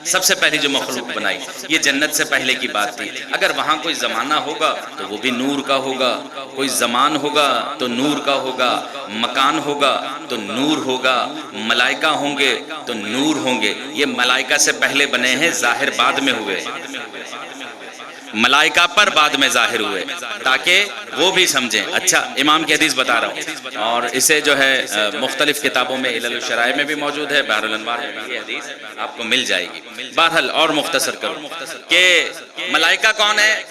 سب سے پہلی جو مخلوق بنائی یہ جنت سے پہلے کی بات تھی. اگر وہاں کوئی زمانہ ہوگا تو وہ بھی نور کا ہوگا، کوئی زمان ہوگا تو نور کا ہوگا، مکان ہوگا تو نور ہوگا، ملائکہ ہوں گے تو نور ہوں گے. یہ ملائکہ سے پہلے بنے ہیں، ظاہر بعد میں ہوئے. ملائکہ پر بعد میں ظاہر ہوئے تاکہ وہ بھی سمجھیں. اچھا امام کی حدیث بتا رہا ہوں اور اسے جو ہے مختلف کتابوں میں علل الشرائع میں بھی موجود ہے، بحر الانوار میں بھی یہ حدیث آپ کو مل جائے گی. بہرحال اور مختصر کروں کہ ملائکہ کون ہے؟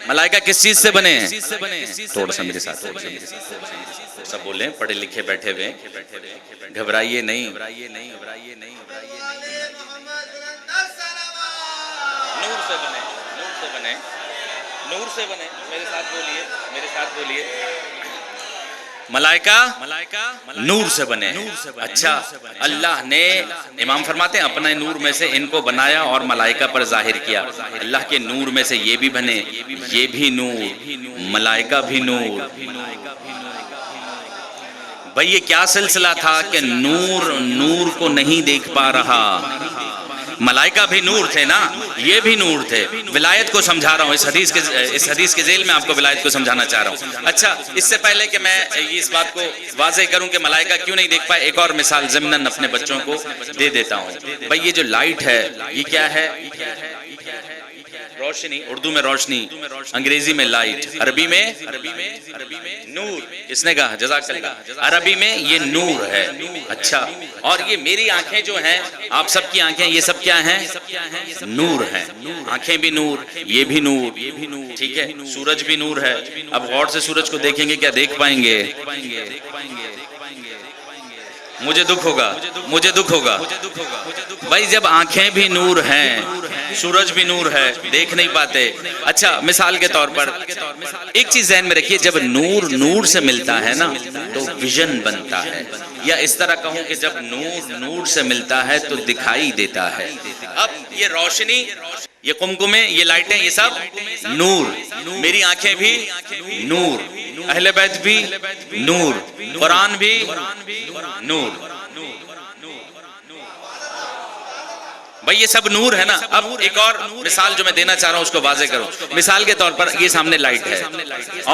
ملائکہ کس چیز سے بنے ہیں؟ تھوڑا سا میرے ساتھ سب بولیں، پڑھے لکھے بیٹھے ہوئے، گھبرائیے نہیں. نور سے بنے، نور سے بنے، نور سے بنے. میرے ساتھ بولیے ملائکہ نور سے بنے. اچھا اللہ نے امام فرماتے ہیں اپنے نور میں سے ان کو بنایا اور ملائکہ پر ظاہر کیا. اللہ کے نور میں سے یہ بھی بنے، یہ بھی نور، ملائکہ بھی نور. بھئی یہ کیا سلسلہ تھا کہ نور کو نہیں دیکھ پا رہا. ملائکہ بھی نور تھے نا، یہ بھی نور تھے. ولایت کو سمجھا رہا ہوں، اس حدیث کے ذیل میں آپ کو ولایت کو سمجھانا چاہ رہا ہوں. اچھا اس سے پہلے کہ میں اس بات کو واضح کروں کہ ملائکہ کیوں نہیں دیکھ پائے، ایک اور مثال ضمناً اپنے بچوں کو دے دیتا ہوں. بھئی یہ جو لائٹ ہے یہ کیا ہے؟ روشنی، اردو میں روشنی، انگریزی میں لائٹ، عربی میں نور. کس نے کہا؟ جزاک اللہ. عربی میں یہ نور ہے. اچھا، اور یہ میری آنکھیں جو ہیں، آپ سب کی آنکھیں، یہ سب کیا ہیں؟ نور ہیں. آنکھیں بھی نور، یہ بھی نور. ٹھیک ہے، سورج بھی نور ہے. اب غور سے سورج کو دیکھیں گے، کیا دیکھ پائیں گے؟ مجھے دکھ ہوگا، مجھے دکھ ہوگا بھائی. جب آنکھیں بھی نور ہیں، سورج بھی نور ہے، دیکھ نہیں پاتے. اچھا، مثال کے طور پر ایک چیز ذہن میں رکھیے، جب نور نور سے ملتا ہے نا تو ویژن بنتا ہے. یا اس طرح کہوں کہ جب نور نور سے ملتا ہے تو دکھائی دیتا ہے. اب یہ روشنی، یہ قمقمے، یہ لائٹیں، یہ سب نور. میری آنکھیں بھی نور، اہل بیت بھی نور، قرآن بھی نور. بھائی یہ سب نور ہے نا. اب ایک اور مثال جو میں دینا چاہ رہا ہوں اس کو واضح کروں. مثال کے طور پر یہ سامنے لائٹ ہے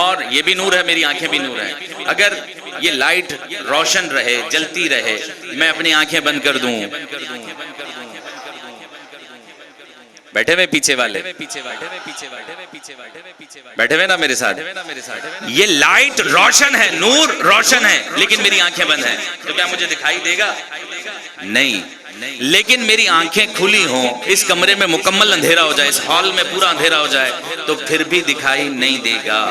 اور یہ بھی نور ہے، میری آنکھیں بھی نور ہیں. اگر یہ لائٹ روشن رہے، جلتی رہے، میں اپنی آنکھیں بند کر دوں، بیٹھے ہوئے پیچھے والے بیٹھے ہوئے نا میرے ساتھ، یہ لائٹ روشن ہے، نور روشن ہے، لیکن میری آنکھیں بند ہیں، تو کیا مجھے دکھائی دے گا؟ نہیں. لیکن میری آنکھیں کھلی ہوں، اس کمرے میں مکمل اندھیرا ہو جائے، اس ہال میں پورا اندھیرا ہو جائے، تو پھر بھی دکھائی نہیں دے گا.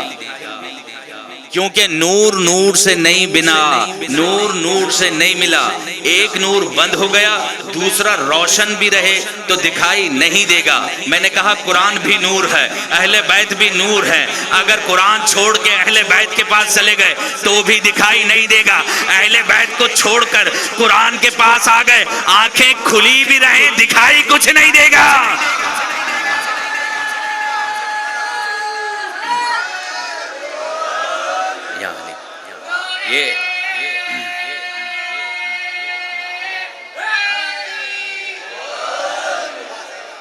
کیونکہ نور نور سے نہیں بنا، نور نور سے نہیں ملا. ایک نور بند ہو گیا، دوسرا روشن بھی رہے تو دکھائی نہیں دے گا. میں نے کہا قرآن بھی نور ہے، اہل بیت بھی نور ہے. اگر قرآن چھوڑ کے اہل بیت کے پاس چلے گئے تو بھی دکھائی نہیں دے گا. اہل بیت کو چھوڑ کر قرآن کے پاس آ گئے، آنکھیں کھلی بھی رہیں، دکھائی کچھ نہیں دے گا. یہ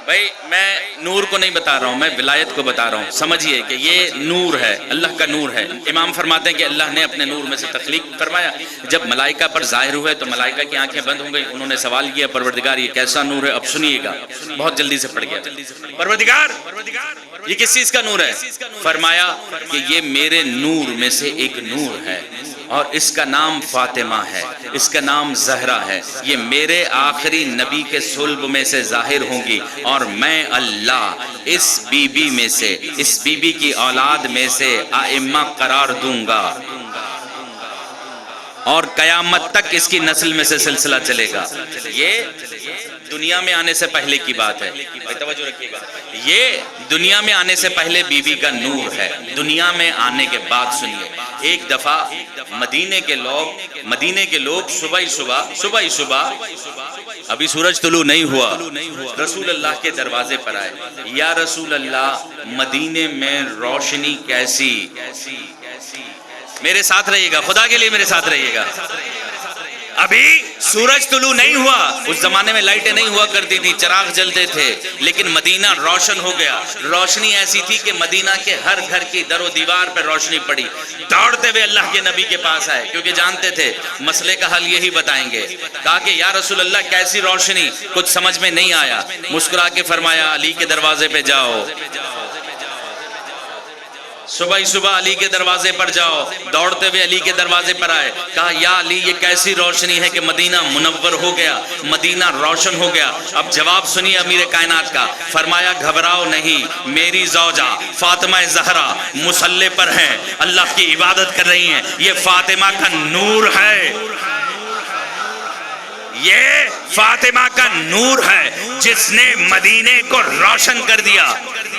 بھائی میں نور کو نہیں بتا رہا ہوں، میں ولایت کو بتا رہا ہوں. سمجھیے کہ یہ نور ہے، اللہ کا نور ہے. امام فرماتے ہیں کہ اللہ نے اپنے نور میں سے تخلیق فرمایا. جب ملائکہ پر ظاہر ہوئے تو ملائکہ کی آنکھیں بند ہو گئی. انہوں نے سوال کیا، پروردگار یہ کیسا نور ہے؟ اب سنیے گا، بہت جلدی سے پڑھ گیا. پروردگار یہ کس چیز کا نور ہے؟ فرمایا کہ یہ میرے نور میں سے ایک نور ہے اور اس کا نام فاطمہ ہے، اس کا نام زہرا ہے. یہ میرے آخری نبی کے صلب میں سے ظاہر ہوں گی اور میں اللہ اس بی بی میں سے، اس بی بی کی اولاد میں سے ائمہ قرار دوں گا اور قیامت تک اس کی نسل میں سے سلسلہ چلے گا. یہ دنیا میں آنے سے پہلے کی بات ہے، توجہ رکھیے گا. یہ دنیا میں آنے سے پہلے بی بی کا نور ہے. دنیا میں آنے کے بعد سنیے، ایک دفعہ مدینے کے لوگ صبح ہی صبح ابھی سورج طلوع نہیں ہوا، رسول اللہ کے دروازے پر آئے. یا رسول اللہ، مدینے میں روشنی کیسی؟ میرے ساتھ رہیے گا، خدا کے لیے میرے ساتھ رہیے گا. ابھی سورج طلوع نہیں ہوا. اس زمانے میں لائٹیں نہیں ہوا کرتی تھی، چراغ جلتے تھے، لیکن مدینہ روشن ہو گیا. روشنی ایسی تھی کہ مدینہ کے ہر گھر کی در و دیوار پر روشنی پڑی. دوڑتے ہوئے اللہ کے نبی کے پاس آئے، کیونکہ جانتے تھے مسئلے کا حل یہی بتائیں گے. کہا کہ یا رسول اللہ کیسی روشنی؟ کچھ سمجھ میں نہیں آیا. مسکرا کے فرمایا علی کے دروازے پہ جاؤ. صبح ہی صبح علی کے دروازے پر جاؤ. دوڑتے ہوئے علی کے دروازے پر آئے. کہا یا علی یہ کیسی روشنی ہے کہ مدینہ منور ہو گیا، مدینہ روشن ہو گیا. اب جواب سنیے امیر کائنات کا. فرمایا گھبراؤ نہیں، میری زوجہ فاطمہ زہرا مصلی پر ہیں، اللہ کی عبادت کر رہی ہیں. یہ فاطمہ کا نور ہے، یہ فاطمہ کا نور ہے جس نے مدینے کو روشن کر دیا.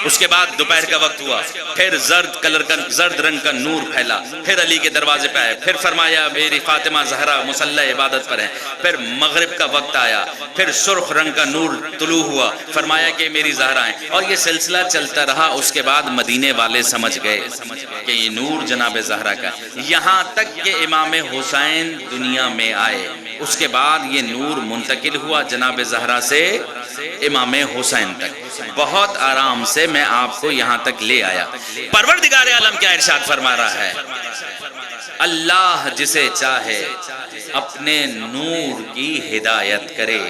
اس کے بعد دوپہر کا وقت ہوا، پھر زرد رنگ کا نور پھیلا. پھر علی کے دروازے پہ آئے، پھر فرمایا میری فاطمہ زہرا مصلی عبادت پر ہیں. پھر مغرب کا وقت آیا، پھر سرخ رنگ کا نور طلوع ہوا. فرمایا کہ میری زہرا ہیں. اور یہ سلسلہ چلتا رہا. اس کے بعد مدینے والے سمجھ گئے کہ یہ نور جناب زہرا کا. یہاں تک کہ امام حسین دنیا میں آئے. اس کے بعد یہ نور منتقل ہوا جناب زہرا سے امام حسین تک. بہت آرام سے میں آپ کو یہاں تک لے آیا. پروردگار عالم کیا ارشاد فرما رہا ہے؟ اللہ جسے چاہے اپنے نور کی ہدایت کرے.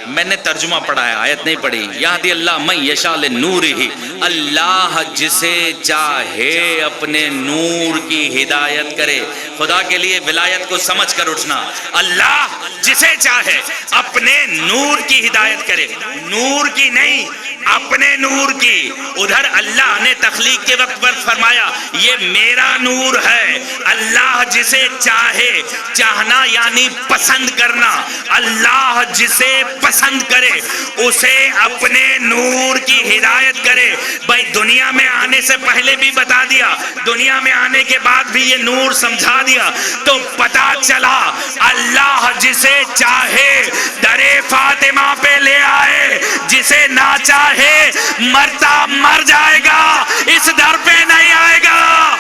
میں نے ترجمہ پڑھا ہے، آیت نہیں پڑھی. یہدی اللہ من یشاء لنورہ، اللہ جسے چاہے اپنے نور کی ہدایت کرے. خدا کے لیے ولایت کو سمجھ کر اٹھنا. اللہ جسے چاہے اپنے نور کی ہدایت کرے، نور کی نہیں، اپنے نور کی. ادھر اللہ نے تخلیق کے وقت پر فرمایا یہ میرا نور ہے. اللہ جسے چاہے، چاہنا یعنی پسند کرنا، اللہ جسے پسند کرے اسے اپنے نور کی ہدایت کرے. بھائی دنیا میں آنے سے پہلے بھی بتا دیا، دنیا میں آنے کے بعد بھی یہ نور سمجھا دیا، تو پتا چلا اللہ جسے چاہے درے فاطمہ پہ لے آئے، جسے نہ چاہے مرتا مر جائے گا، اس در پہ نہیں آئے گا.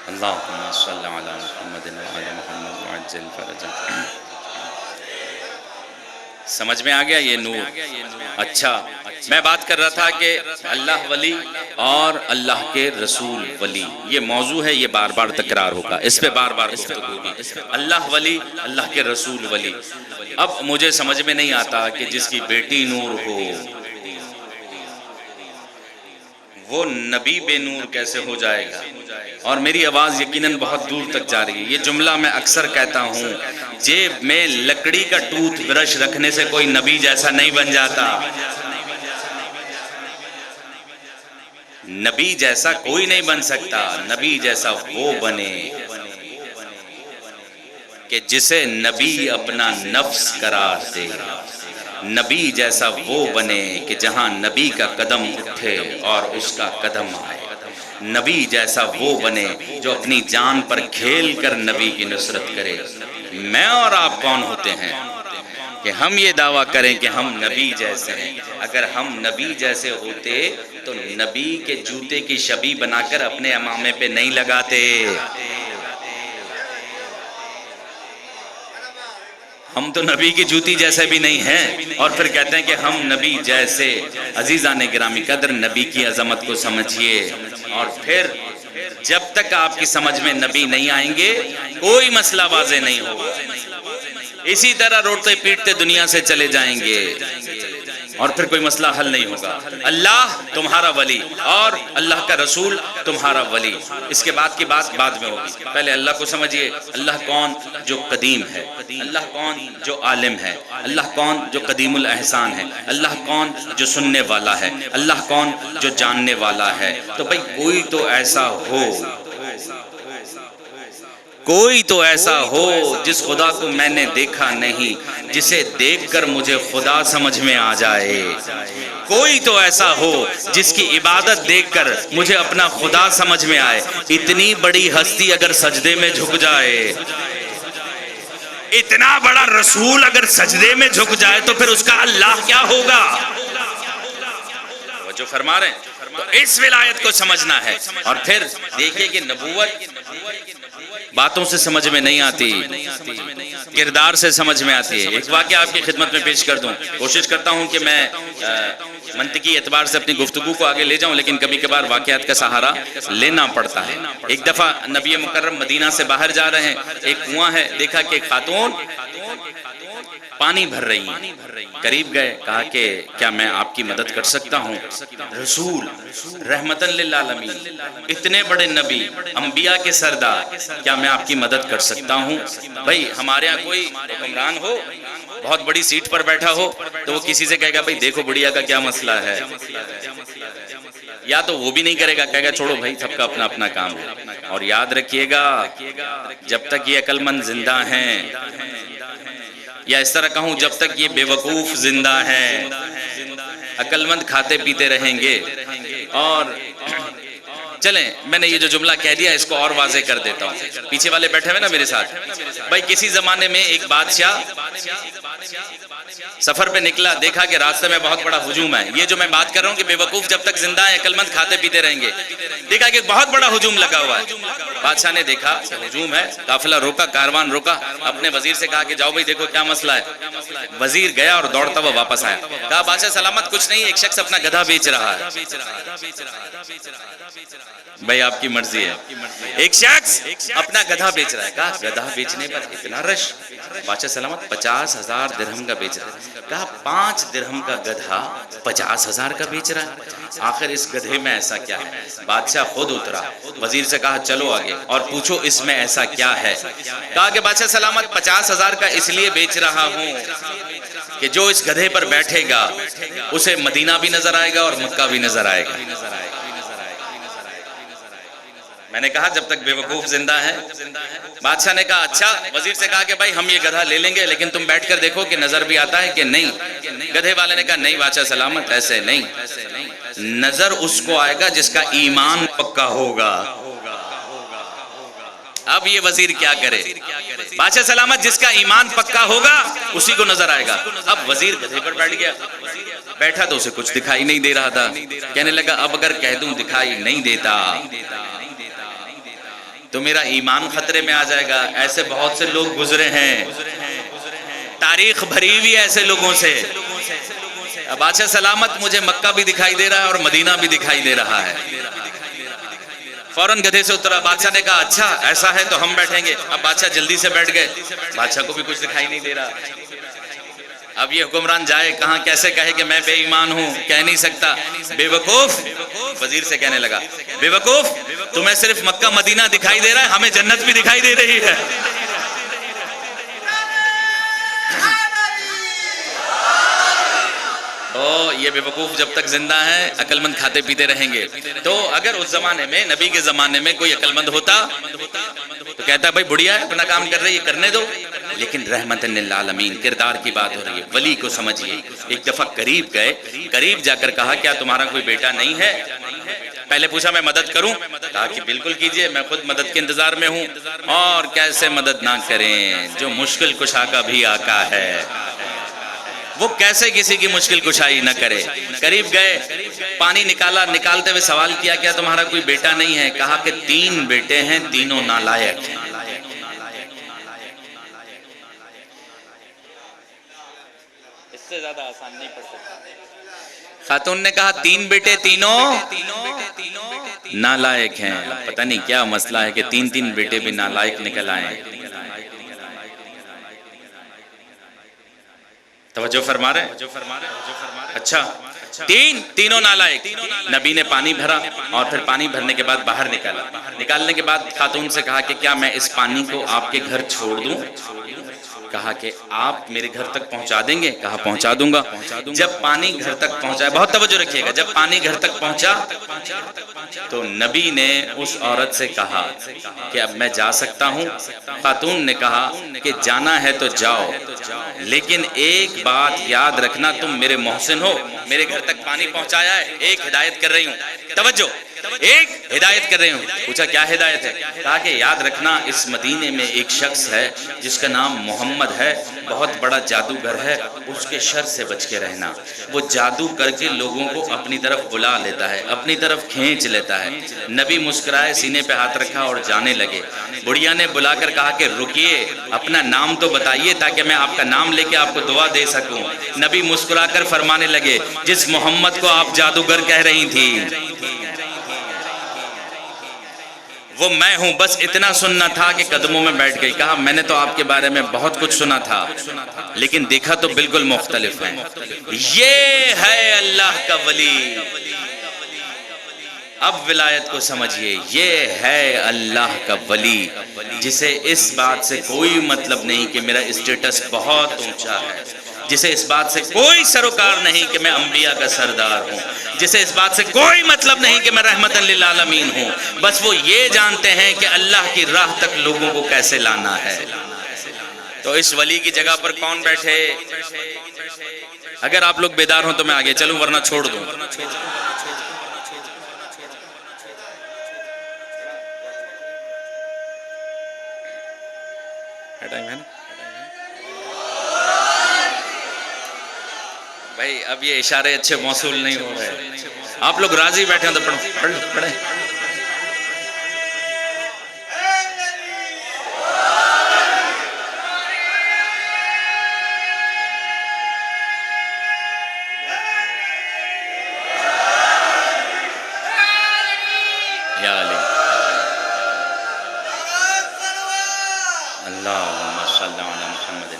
اللہم صلی علی محمد وعلی محمد وعجل فرجہ. سمجھ میں آ گیا یہ نور؟ اچھا میں بات کر رہا تھا کہ اللہ ولی اور اللہ کے رسول ولی، یہ موضوع ہے، یہ بار بار تکرار ہوگا، اس پہ بار بار گفتگو ہوگی. اللہ ولی، اللہ کے رسول ولی. اب مجھے سمجھ میں نہیں آتا کہ جس کی بیٹی نور ہو وہ نبی بے نور کیسے ہو جائے گا؟ اور میری آواز یقیناً بہت دور تک جا رہی ہے. یہ جملہ میں اکثر کہتا ہوں، جیب میں لکڑی کا ٹوتھ برش رکھنے سے کوئی نبی جیسا نہیں بن جاتا. نبی جیسا کوئی نہیں بن سکتا. نبی جیسا وہ بنے کہ جسے نبی اپنا نفس قرار دے. نبی جیسا وہ بنے کہ جہاں نبی کا قدم اٹھے اور اس کا قدم آئے. نبی جیسا وہ بنے جو اپنی جان پر کھیل کر نبی کی نصرت کرے. میں اور آپ کون ہوتے ہیں کہ ہم یہ دعویٰ کریں کہ ہم نبی جیسے ہیں؟ اگر ہم نبی جیسے ہوتے تو نبی کے جوتے کی شبیہ بنا کر اپنے امامے پہ نہیں لگاتے. ہم تو نبی کی جوتی جیسے بھی نہیں ہیں اور پھر کہتے ہیں کہ ہم نبی جیسے. عزیزان گرامی قدر، نبی کی عظمت کو سمجھیے. اور پھر جب تک آپ کی سمجھ میں نبی نہیں آئیں گے کوئی مسئلہ واضح نہیں ہوگا. اسی طرح روٹتے پیٹتے دنیا سے چلے جائیں گے اور پھر کوئی مسئلہ حل نہیں ہوگا. اللہ تمہارا ولی اور اللہ کا رسول تمہارا ولی. اس کے بعد کی بات بعد میں ہوگی. پہلے اللہ کو سمجھیے. اللہ کون؟ جو قدیم ہے. اللہ کون؟ جو عالم ہے. اللہ کون؟ جو قدیم الاحسان ہے. اللہ کون؟ جو سننے والا ہے. اللہ کون؟ جو جاننے والا ہے. تو بھئی کوئی تو ایسا ہو، کوئی تو ایسا ہو جس خدا کو میں نے دیکھا نہیں، جسے دیکھ کر مجھے خدا سمجھ میں آ جائے. کوئی تو ایسا ہو جس کی عبادت دیکھ کر مجھے اپنا خدا سمجھ میں آئے. اتنی بڑی ہستی اگر سجدے میں جھک جائے، اتنا بڑا رسول اگر سجدے میں جھک جائے تو پھر اس کا اللہ کیا ہوگا؟ وہ جو فرما رہے ہیں تو اس ولایت کو سمجھنا ہے. اور پھر دیکھیے کہ نبوت باتوں سے سمجھ میں نہیں آتی، کردار سے سمجھ میں آتی ہے. ایک واقعہ آپ کی خدمت میں پیش کر دوں. کوشش کرتا ہوں کہ میں منطقی اعتبار سے اپنی گفتگو کو آگے لے جاؤں، لیکن کبھی کبھار واقعات کا سہارا لینا پڑتا ہے. ایک دفعہ نبی مکرم مدینہ سے باہر جا رہے ہیں. ایک کنواں ہے، دیکھا کہ ایک خاتون پانی بھر رہی ہیں. قریب گئے، کہا کہ کیا میں آپ کی مدد کر سکتا ہوں؟ رسول رحمتاً للعالمین، اتنے بڑے نبی، انبیاء کے سردار، کیا میں آپ کی مدد کر سکتا ہوں؟ بھائی ہمارے ہاں کوئی حکمران ہو، بہت بڑی سیٹ پر بیٹھا ہو، تو وہ کسی سے کہے گا بھائی دیکھو بڑھیا کا کیا مسئلہ ہے، یا تو وہ بھی نہیں کرے گا، کہے گا چھوڑو بھائی سب کا اپنا اپنا کام ہے. اور یاد رکھیے گا جب تک یہ عقل مند زندہ ہیں، یا اس طرح کہوں جب تک یہ بے وقوف زندہ ہیں، عقل مند کھاتے پیتے رہیں گے. اور چلیں میں نے یہ جو جملہ کہہ دیا اس کو اور واضح کر دیتا ہوں. پیچھے والے بیٹھے ہوئے نا میرے ساتھ. بھائی کسی زمانے میں ایک بادشاہ سفر پہ نکلا، دیکھا کہ راستے میں بہت بڑا ہجوم ہے. یہ جو میں بات کر رہا ہوں کہ بے وقوف جب تک زندہ ہیں عقل مند کھاتے پیتے رہیں گے، دیکھا کہ بہت بڑا ہجوم لگا ہوا ہے. بادشاہ نے دیکھا ہجوم ہے، قافلہ روکا، کاروان روکا، اپنے وزیر سے کہا کہ جاؤ بھائی دیکھو کیا مسئلہ ہے۔ وزیر گیا اور دوڑتا ہوا واپس آیا، کہا بادشاہ سلامت کچھ نہیں، ایک شخص اپنا گدھا بیچ رہا ہے۔ بھائی آپ کی مرضی ہے، ایک شخص اپنا گدھا بیچ رہا ہے، کہا گدھا بیچنے پر اتنا رش؟ بادشاہ سلامت 50,000 درہم کا بیچ رہا ہے، کہا 5 درہم کا گدھا 50,000 کا بیچ رہا ہے، آخر اس گدھے میں ایسا کیا ہے؟ بادشاہ خود اترا، وزیر سے کہا چلو آگے اور پوچھو اس میں ایسا کیا ہے؟ کہا کہ بادشاہ سلامت 50,000 کا اس لیے بیچ رہا ہوں کہ جو اس گدھے پر بیٹھے گا اسے مدینہ بھی نظر آئے گا اور مکہ بھی نظر آئے گا۔ میں نے کہا جب تک بے وقوف زندہ ہے۔ بادشاہ نے کہا اچھا، وزیر سے کہا کہ بھائی ہم یہ گدھا لے لیں گے لیکن تم بیٹھ کر دیکھو کہ نظر بھی آتا ہے کہ نہیں۔ گدھے والے نے کہا نہیں بادشاہ سلامت ایسے نہیں، نظر اس کو آئے گا جس کا ایمان پکا ہوگا۔ اب یہ وزیر کیا کرے؟ بادشاہ سلامت جس کا ایمان پکا ہوگا اسی کو نظر آئے گا۔ اب وزیر گدھے پر بیٹھ گیا، بیٹھا تو اسے کچھ دکھائی نہیں دے رہا تھا، کہنے لگا اب اگر کہہ دوں دکھائی نہیں دیتا تو میرا ایمان خطرے میں آ جائے گا۔ ایسے بہت سے لوگ گزرے ہیں، تاریخ بھری ہوئی ایسے لوگوں سے۔ اب بادشاہ سلامت مجھے مکہ بھی دکھائی دے رہا ہے اور مدینہ بھی دکھائی دے رہا ہے۔ فوراً گدھے سے اترا، بادشاہ نے کہا اچھا ایسا ہے تو ہم بیٹھیں گے۔ اب بادشاہ جلدی سے بیٹھ گئے، بادشاہ کو بھی کچھ دکھائی نہیں دے رہا۔ اب یہ حکمران جائے کہاں، کیسے کہے کہ میں بے ایمان ہوں؟ کہہ نہیں سکتا۔ بے وقوف، وزیر سے کہنے لگا بے وقوف تمہیں صرف مکہ مدینہ دکھائی دے رہا ہے، ہمیں جنت بھی دکھائی دے رہی ہے۔ یہ بے وقوف جب تک زندہ ہے عقل مند کھاتے پیتے رہیں گے۔ تو اگر اس زمانے میں نبی کے زمانے میں کوئی عقل مند ہوتا تو کہتا بھائی بڑھیا ہے اپنا کام کر رہی ہے کرنے دو، لیکن رحمت للعالمین کردار کی بات ہو رہی ہے، ولی کو سمجھیے۔ ایک دفعہ قریب گئے، قریب جا کر کہا کیا تمہارا کوئی بیٹا نہیں ہے؟ پہلے پوچھا میں مدد کروں؟ کہا کہ بالکل کیجئے، میں خود مدد کے انتظار میں ہوں۔ اور کیسے مدد نہ کریں، جو مشکل کشا کا بھی آقا ہے، وہ کیسے کسی کی مشکل کشائی نہ کرے۔ قریب گئے، پانی نکالا، نکالتے ہوئے سوال کیا کیا تمہارا کوئی بیٹا نہیں ہے؟ کہا کہ 3 بیٹے ہیں، تینوں نالائق ہیں۔ اس سے زیادہ آسان نہیں پڑھ سکتا۔ خاتون نے کہا 3 بیٹے تینوں نالائق ہیں۔ پتہ نہیں کیا مسئلہ ہے کہ 3 بیٹے بھی نالائق نکل آئے ہیں۔ توجہ فرما رہے ہیں؟ اچھا، تینوں نالائق۔ نبی نے پانی بھرا اور پھر پانی بھرنے کے بعد باہر نکالا۔ نکالنے کے بعد خاتون سے کہا کہ کیا میں اس پانی کو آپ کے گھر چھوڑ دوں؟ کہا کہ آپ میرے گھر تک پہنچا دیں گے؟ کہا پہنچا دوں گا۔ جب پانی گھر تک پہنچا، بہت توجہ رکھیے گا، جب پانی گھر تک پہنچا تو نبی نے اس عورت سے کہا کہ اب میں جا سکتا ہوں؟ خاتون نے کہا کہ جانا ہے تو جاؤ، لیکن ایک بات یاد رکھنا، تم میرے محسن ہو، میرے گھر تک پانی پہنچایا ہے، ایک ہدایت کر رہی ہوں، توجہ، ایک ہدایت کر رہی ہوں۔ پوچھا کیا ہدایت ہے؟ کہا کہ یاد رکھنا اس مدینے میں ایک شخص ہے جس کا نام محمد ہے، بہت بڑا جادوگر ہے، اس کے شر سے بچ کے رہنا۔ وہ جادو کر کے لوگوں کو اپنی طرف بلا لیتا ہے، اپنی طرف کھینچ لیتا ہے۔ نبی مسکرائے، سینے پہ ہاتھ رکھا اور جانے لگے۔ بڑھیا نے بلا کر کہا کہ رکیے، اپنا نام تو بتائیے تاکہ میں آپ کا نام لے کے آپ کو دعا دے سکوں۔ نبی مسکرا کر فرمانے لگے جس محمد کو آپ جادوگر کہہ رہی تھی وہ میں ہوں، بس اتنا سننا تھا کہ قدموں میں بیٹھ گئی۔ کہا میں نے تو آپ کے بارے میں بہت کچھ سنا تھا لیکن دیکھا تو بالکل مختلف ہے۔ یہ ہے اللہ کا ولی۔ اب ولایت کو سمجھیے، یہ ہے اللہ کا ولی جسے اس بات سے کوئی مطلب نہیں کہ میرا اسٹیٹس بہت اونچا ہے، جسے اس بات سے کوئی سروکار نہیں کہ میں انبیاء کا سردار ہوں، جسے اس بات سے کوئی مطلب نہیں کہ میں رحمت للعالمین ہوں، بس وہ یہ جانتے ہیں کہ اللہ کی راہ تک لوگوں کو کیسے لانا ہے۔ تو اس ولی کی جگہ پر کون بیٹھے؟ اگر آپ لوگ بیدار ہوں تو میں آگے چلوں ورنہ چھوڑ دوں۔ بھائی اب یہ اشارے اچھے موصول نہیں ہو رہے، آپ لوگ راضی بیٹھے ہیں تو پڑھیں۔ یا علی اللہم صلی علی محمد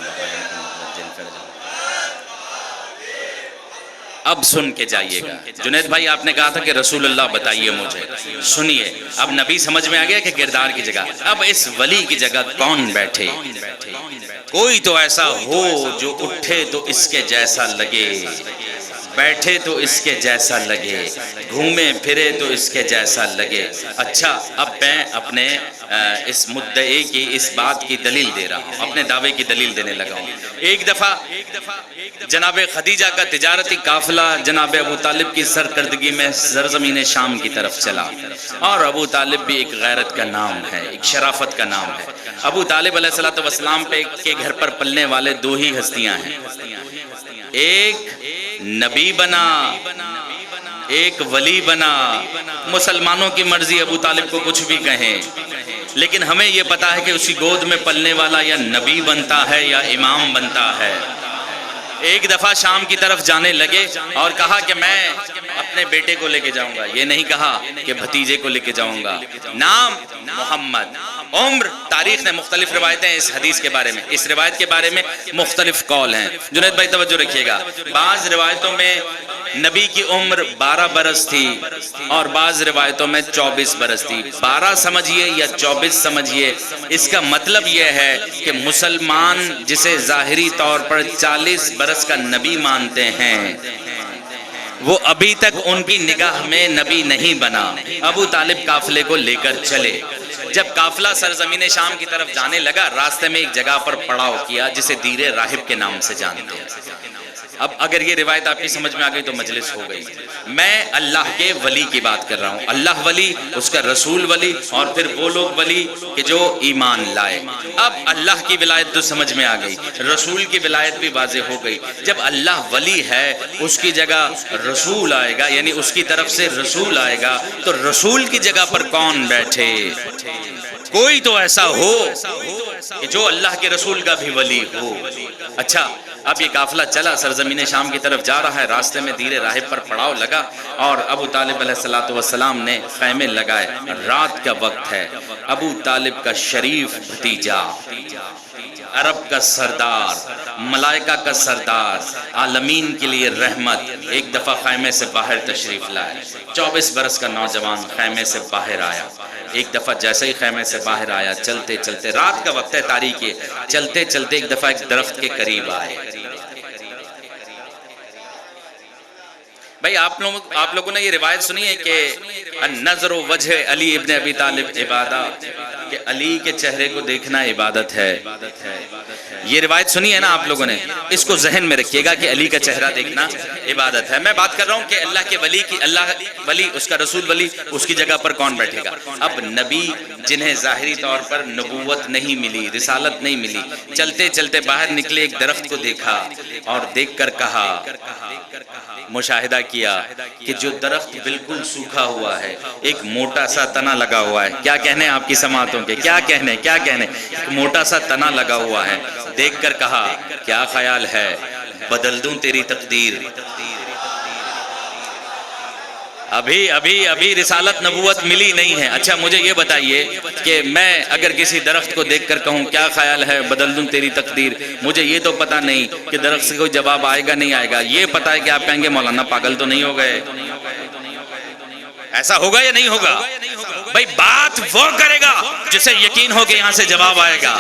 اب سن کے جائیے گا. جنید بھائی آپ نے کہا تھا کہ رسول اللہ بتائیے مجھے, سنیے اب نبی سمجھ میں آ گیا کہ کردار کی جگہ, اب اس ولی کی جگہ کون بیٹھے؟ کوئی تو ایسا ہو جو اٹھے تو اس کے جیسا لگے, بیٹھے تو اس کے جیسا لگے, گھومے پھرے تو اس کے جیسا لگے. اچھا اب میں اپنے اس مدعے کی اس بات کی دلیل دے رہا ہوں, اپنے دعوے کی دلیل دینے لگا ہوں. ایک دفعہ جناب خدیجہ کا تجارتی قافلہ جناب ابو طالب کی سرکردگی میں سرزمین شام کی طرف چلا, اور ابو طالب بھی ایک غیرت کا نام ہے, ایک شرافت کا نام ہے. ابو طالب علیہ السلام کے گھر پر پلنے والے دو ہی ہستیاں ہیں, ایک نبی بنا, ایک ولی بنا. مسلمانوں کی مرضی ابو طالب کو کچھ بھی کہیں, لیکن ہمیں یہ پتا ہے کہ اسی گود میں پلنے والا یا نبی بنتا ہے یا امام بنتا ہے. ایک دفعہ شام کی طرف جانے لگے اور کہا کہ میں اپنے بیٹے کو لے کے جاؤں گا, یہ نہیں کہا کہ بھتیجے کو لے کے جاؤں گا. نام محمد, عمر, تاریخ نے مختلف روایتیں اس حدیث کے بارے میں, اس روایت کے بارے میں مختلف قول ہیں. جنید بھائی توجہ رکھیے گا, بعض روایتوں میں نبی کی عمر 12 برس تھی اور بعض روایتوں میں 24 برس تھی. 12 سمجھیے یا 24 سمجھیے, اس کا مطلب یہ ہے کہ مسلمان جسے ظاہری طور پر 40 برس کا نبی مانتے ہیں وہ ابھی تک ان کی نگاہ میں نبی نہیں بنا. ابو طالب قافلے کو لے کر چلے. جب قافلہ سرزمین شام کی طرف جانے لگا, راستے میں ایک جگہ پر پڑاؤ کیا جسے دیر راہب کے نام سے جانتے ہیں. اب اگر یہ روایت آپ کی سمجھ میں آ گئی تو مجلس ہو گئی. میں اللہ کے ولی کی بات کر رہا ہوں, اللہ ولی, اس کا رسول ولی, اور پھر وہ لوگ ولی کہ جو ایمان لائے. اب اللہ کی ولایت تو سمجھ میں آ گئی, رسول کی ولایت بھی واضح ہو گئی. جب اللہ ولی ہے اس کی جگہ رسول آئے گا, یعنی اس کی طرف سے رسول آئے گا, تو رسول کی جگہ پر کون بیٹھے؟ کوئی تو ایسا ہو کہ جو اللہ کے رسول کا بھی ولی ہو. اچھا اب یہ قافلہ چلا, سرزمین شام کی طرف جا رہا ہے, راستے میں دیر راہب پر پڑاؤ لگا اور ابو طالب علیہ السلام نے خیمے لگائے. رات کا وقت ہے. ابو طالب کا شریف بھتیجا, عرب کا سردار, ملائکہ کا سردار, عالمین کے لیے رحمت, ایک دفعہ خیمے سے باہر تشریف لائے. 24 برس کا نوجوان خیمے سے باہر آیا. ایک دفعہ جیسے ہی خیمے سے باہر آیا, چلتے چلتے, رات کا وقت ہے, تاریک ہے, چلتے چلتے ایک دفعہ ایک درخت کے قریب آئے. بھائی آپ لوگوں نے یہ روایت سنی ہے کہ النظر وجہ علی ابن ابی طالب عبادت, کہ علی کے چہرے کو دیکھنا عبادت ہے. یہ روایت سنی ہے نا آپ لوگوں نے, اس کو ذہن میں رکھیے گا کہ علی کا چہرہ دیکھنا عبادت ہے. میں بات کر رہا ہوں کہ اللہ کے ولی کی, اللہ ولی, اس کا رسول ولی, اس کی جگہ پر کون بیٹھے گا؟ اب نبی جنہیں ظاہری طور پر نبوت نہیں ملی, رسالت نہیں ملی, چلتے چلتے باہر نکلے, ایک درخت کو دیکھا اور دیکھ کر کہا, مشاہدہ کیا کہ جو درخت بالکل سوکھا ہوا ہے, ایک موٹا سا تنا لگا ہوا ہے. کیا کہنے آپ کی سماعتوں کے, کیا کہنے, ایک موٹا سا تنا لگا ہوا ہے. دیکھ کر کہا کیا خیال ہے, بدل دوں تیری تقدیر. ابھی رسالت نبوت ملی نہیں ہے. اچھا مجھے یہ بتائیے کہ میں اگر کسی درخت کو دیکھ کر کہوں کیا خیال ہے, بدل دوں تیری تقدیر, مجھے یہ تو پتا نہیں کہ درخت سے کوئی جواب آئے گا نہیں آئے گا. یہ پتا ہے کہ آپ کہیں گے مولانا پاگل تو نہیں ہو گئے. ایسا ہوگا یا نہیں ہوگا؟ بھائی بات وہ کرے گا جسے یقین ہو کہ یہاں سے جواب آئے گا.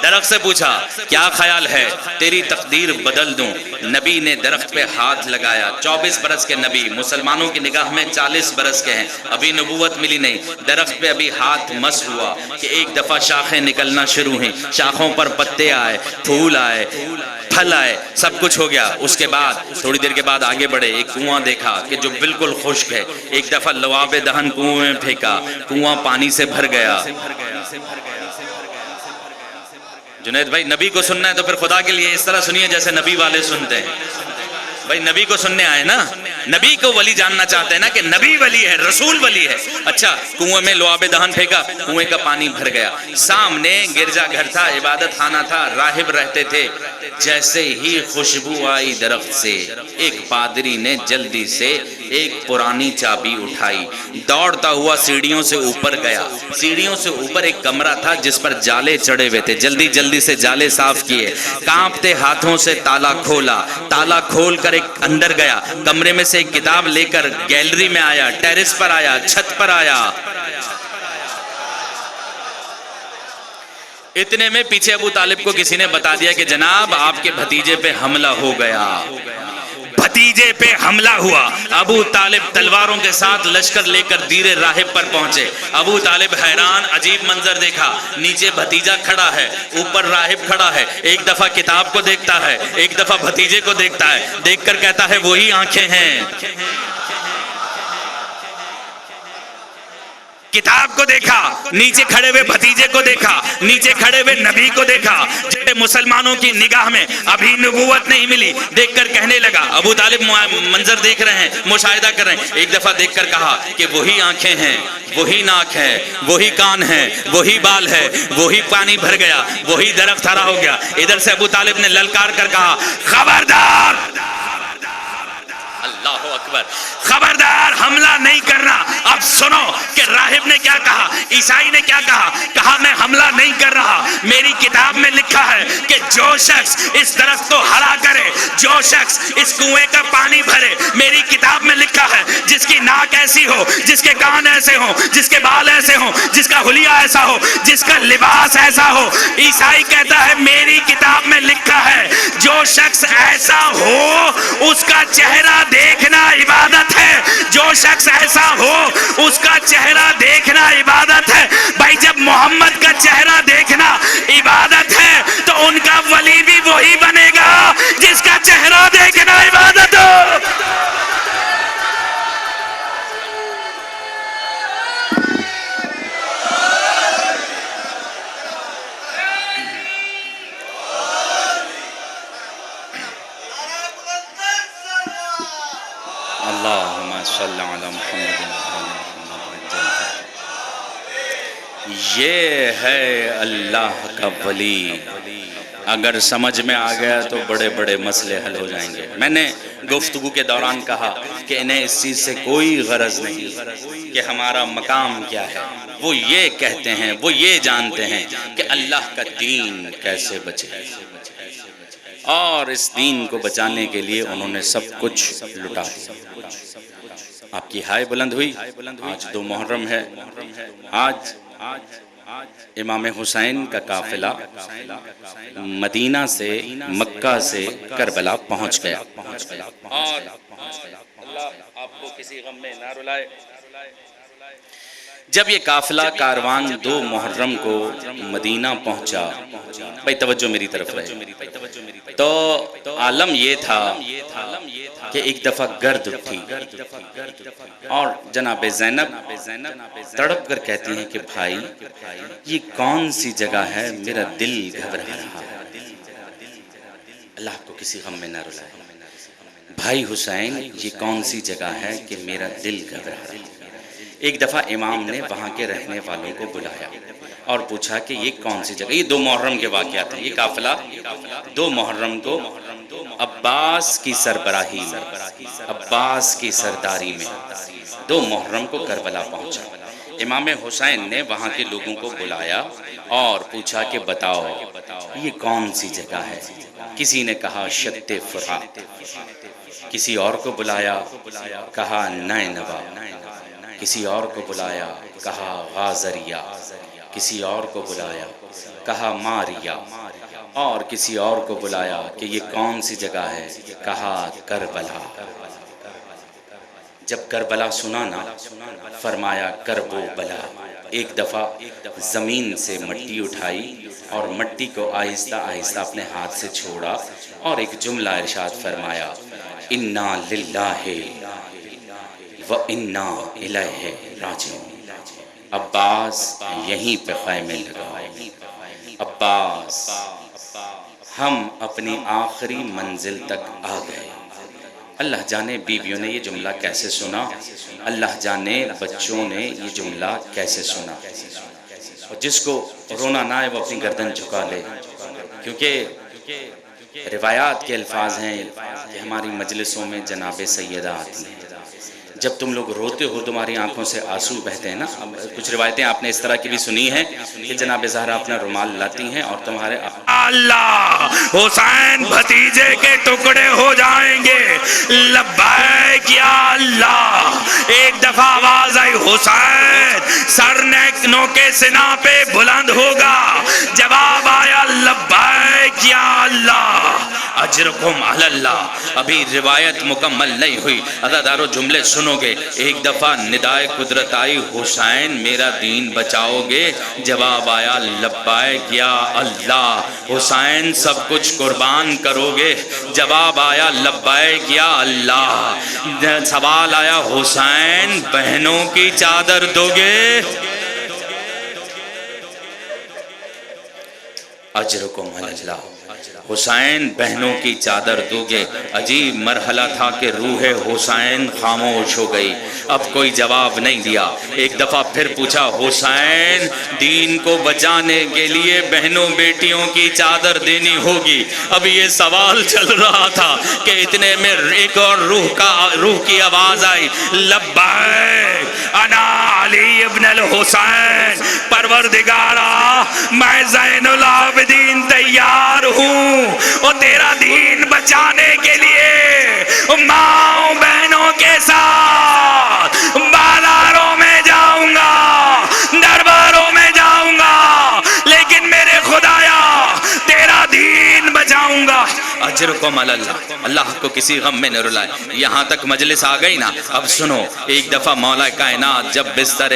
درخت سے پوچھا کیا خیال ہے, تیری تقدیر بدل دوں. نبی نے درخت پہ ہاتھ لگایا. 24 برس کے نبی, مسلمانوں کی نگاہ میں 40 برس کے ہیں, ابھی نبوت ملی نہیں. درخت پہ ابھی ہاتھ مس ہوا کہ ایک دفعہ شاخیں نکلنا شروع ہوئیں, شاخوں پر پتے آئے, پھول آئے, پھل آئے, سب کچھ ہو گیا. اس کے بعد تھوڑی دیر کے بعد آگے بڑھے, ایک کنواں دیکھا کہ جو بالکل خشک ہے. ایک دفعہ لواب دہن کنویں میں پھینکا, کنواں پانی سے بھر گیا. جنید بھائی نبی کو سننا ہے تو پھر خدا کے لیے اس طرح سنیے جیسے نبی والے سنتے ہیں. بھائی نبی کو سننے آئے نا, نبی کو ولی جاننا چاہتے ہیں نا کہ نبی ولی ہے، رسول ولی ہے۔ اچھا، کنویں میں لعاب دہن پھینکا، کنویں کا پانی بھر گیا، سامنے گرجا گھر تھا، عبادت خانہ تھا، راہب رہتے تھے۔ جیسے ہی خوشبو آئی درخت سے، ایک پادری نے جلدی سے ایک پرانی چابی اٹھائی، دوڑتا ہوا سیڑھیوں سے اوپر گیا۔ سیڑھیوں سے اوپر ایک کمرہ تھا جس پر جالے چڑھے ہوئے تھے، جلدی جلدی سے جالے صاف کیے، کانپتے ہاتھوں سے تالا کھولا، تالا کھول کر ایک اندر گیا، کمرے میں سے ایک کتاب لے کر گیلری میں آیا، ٹیرس پر آیا، چھت پر آیا۔ اتنے میں پیچھے ابو طالب کو کسی نے بتا دیا کہ جناب آپ کے بھتیجے پہ حملہ ہو گیا۔ بھتیجے پہ حملہ ہوا۔ ابو طالب تلواروں کے ساتھ لشکر لے کر دیر راہب پر پہنچے۔ ابو طالب حیران، عجیب منظر دیکھا، نیچے بھتیجا کھڑا ہے، اوپر راہب کھڑا ہے، ایک دفعہ کتاب کو دیکھتا ہے، ایک دفعہ بھتیجے کو دیکھتا ہے، دیکھ کر کہتا ہے وہی آنکھیں ہیں۔ کتاب کو دیکھا، نیچے کھڑے ہوئے بھتیجے کو دیکھا، نیچے کھڑے ہوئے نبی کو دیکھا۔ جب مسلمانوں کی نگاہ میں ابھی نبوت نہیں ملی، دیکھ کر کہنے لگا، ابو طالب منظر دیکھ رہے ہیں، مشاہدہ کر رہے ہیں، ایک دفعہ دیکھ کر کہا کہ وہی آنکھیں ہیں، وہی ناک ہے، وہی کان ہے، وہی بال ہے، وہی پانی بھر گیا، وہی درخت ہرا ہو گیا۔ ادھر سے ابو طالب نے للکار کر کہا، خبردار، اللہ اکبر، خبردار، حملہ نہیں کرنا۔ اب سنو کہ راہب نے کیا کہا، عیسائی نے کیا کہا، کہا میں حملہ نہیں کر رہا، میری کتاب میں لکھا ہے کہ جو شخص اس درخت کو ہرا کرے، جو شخص اس کنویں کا پانی بھرے، میری کتاب میں لکھا ہے جس کی ناک ایسی ہو، جس کے کان ایسے ہوں، جس کے بال ایسے ہوں، جس کا حلیہ ایسا ہو، جس کا لباس ایسا ہو۔ عیسائی کہتا ہے میری کتاب میں لکھا ہے جو شخص ایسا ہو اس کا چہرہ دیکھنا عبادت ہے، جو شخص ایسا ہو اس کا چہرہ دیکھنا عبادت ہے۔ بھائی جب محمد کا چہرہ دیکھنا عبادت ہے تو ان کا ولی بھی وہی بنے گا جس کا چہرہ دیکھنا عبادت ہو۔ اللہم صلی علی محمد۔ یہ ہے اللہ کا ولی۔ اگر سمجھ میں آ گیا تو بڑے بڑے مسئلے حل ہو جائیں گے۔ میں نے گفتگو کے دوران کہا کہ انہیں اس چیز سے کوئی غرض نہیں کہ ہمارا مقام کیا ہے، وہ یہ کہتے ہیں، وہ یہ جانتے ہیں کہ اللہ کا دین کیسے بچے، اور اس دین کو بچانے کے لیے انہوں نے سب کچھ لٹا دیا۔ آپ کی ہائے بلند ہوئی۔ آج 2 محرم ہے۔ آج امام حسین کا قافلہ مدینہ سے، مکہ سے کربلا پہنچ گیا، اور اللہ آپ کو کسی غم میں نہ رلائے۔ جب یہ قافلہ کاروان 2 محرم کو مدینہ پہنچا، بھائی توجہ میری طرف رہے، تو عالم یہ تھا کہ ایک دفعہ گرد اٹھی، اور جناب زینب تڑپ کر کہتی ہیں کہ بھائی یہ کون سی جگہ ہے، میرا دل گھبرا رہا ہے۔ اللہ کو کسی غم میں نہ رلائے۔ بھائی حسین یہ کون سی جگہ ہے کہ میرا دل گھبرا رہا ہے۔ ایک دفعہ امام نے وہاں کے رہنے والوں کو بلایا اور پوچھا کہ یہ کون سی جگہ، یہ 2 محرم کے واقعات ہیں۔ یہ قافلہ 2 محرم کو عباس کی سربراہی میں، عباس کی سرداری میں 2 محرم کو کربلا پہنچا۔ امام حسین نے وہاں کے لوگوں کو بلایا اور پوچھا کہ بتاؤ یہ کون سی جگہ ہے۔ کسی نے کہا شت فرات، کسی اور کو بلایا، کہا نینوا، کسی اور کو بلایا، کہا غازریہ، کسی اور کو بلایا، کہا ماریہ، اور کسی اور کو بلایا کہ یہ کون سی جگہ ہے، کہا کربلا۔ جب کربلا سنا نا، فرمایا کرب و بلا۔ ایک دفعہ زمین سے مٹی اٹھائی اور مٹی کو آہستہ آہستہ اپنے ہاتھ سے چھوڑا اور ایک جملہ ارشاد فرمایا، انا للہ وَإِنَّا إِلَيْهِ راجعون۔ عباس یہیں پہ خیمے لگا۔ عباس ہم اپنی آخری منزل تک آ گئے، اللہ جانے بیویوں نے یہ جملہ کیسے سنا، اللہ جانے بچوں نے یہ جملہ کیسے سنا۔ اور جس کو رونا نہ آئے وہ اپنی گردن جھکا لے، کیونکہ روایات کے الفاظ ہیں کہ ہماری مجلسوں میں جناب سیدہ آتی ہیں، جب تم لوگ روتے ہو تمہاری آنکھوں سے آنسو بہتے ہیں نا۔ کچھ روایتیں آپ نے اس طرح کی بھی سنی ہیں کہ جناب زہرا اپنا رومال لاتی ہیں اور تمہارے اللہ حسین بھتیجے کے ٹکڑے ہو جائیں گے، لبیک یا اللہ۔ ایک دفعہ آواز آئی حسین، سر نو کے سنا پہ بلند ہوگا، جواب آیا لبیک یا اللہ۔ اجرکم علی اللہ۔ ابھی روایت مکمل نہیں ہوئی، عزادارو جملے سنو گے۔ ایک دفعہ ندائے قدرت آئی، حسین میرا دین بچاؤ گے، جواب آیا لبیک یا اللہ۔ حسین سب کچھ قربان کرو گے، جواب آیا لبیک یا اللہ۔ سوال آیا حسین بہنوں کی چادر دو گے، اجرکم علی اللہ۔ حسین بہنوں کی چادر دو گے۔ عجیب مرحلہ تھا کہ روح حسین خاموش ہو گئی، اب کوئی جواب نہیں دیا۔ ایک دفعہ پھر پوچھا حسین دین کو بچانے کے لیے بہنوں بیٹیوں کی چادر دینی ہوگی۔ اب یہ سوال چل رہا تھا کہ اتنے میں ایک اور روح کی آواز آئی، لبیک انا علی ابن الحسین، پروردگارا میں زین العابدین تیار ہوں اور تیرا دین بچانے کے لیے ماں بہنوں کے ساتھ بازاروں میں جاؤں گا، درباروں میں جاؤں گا، لیکن میرے خدایا تیرا دین بچاؤں گا۔ اجرکم علی اللہ۔ اللہ کو کسی غم میں نہ رلائے۔ یہاں تک مجلس آ گئی نا، اب سنو۔ ایک دفعہ مولا کائنات جب بستر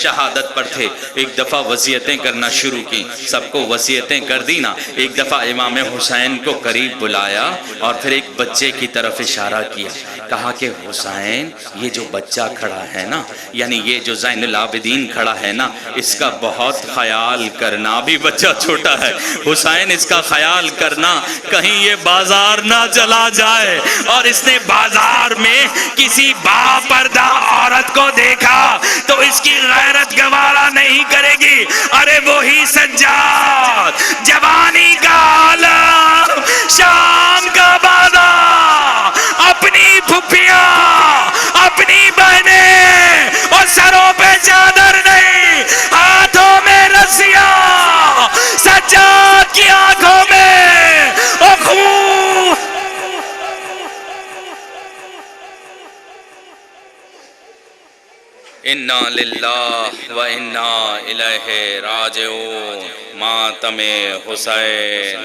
شہادت پر تھے، ایک دفعہ وصیتیں کرنا شروع کی، سب کو وصیتیں کر دی نا۔ ایک دفعہ امام حسین کو قریب بلایا اور پھر ایک بچے کی طرف اشارہ کیا، کہا کہ حسین یہ جو بچہ کھڑا ہے نا، یعنی یہ جو زین العابدین کھڑا ہے نا، اس کا بہت خیال کرنا۔ ابھی بچہ چھوٹا ہے، حسین اس کا خیال کرنا، کہیں یہ بازار نہ چلا جائے۔ اور اس نے بازار میں کسی با پردہ عورت کو دیکھا تو اس کی غیرت گوارا نہیں کرے گی۔ ارے وہی سجاد، جوانی کا عالم، شام کا بازار، اپنی پھپھیاں، اپنی بہنیں، اور سروں پہ چادر نہیں، ہاتھوں میں رسیاں، سجاد کی آنکھوں میں خون۔ انا للہ و انا الیہ راجعون۔ ماتم حسین۔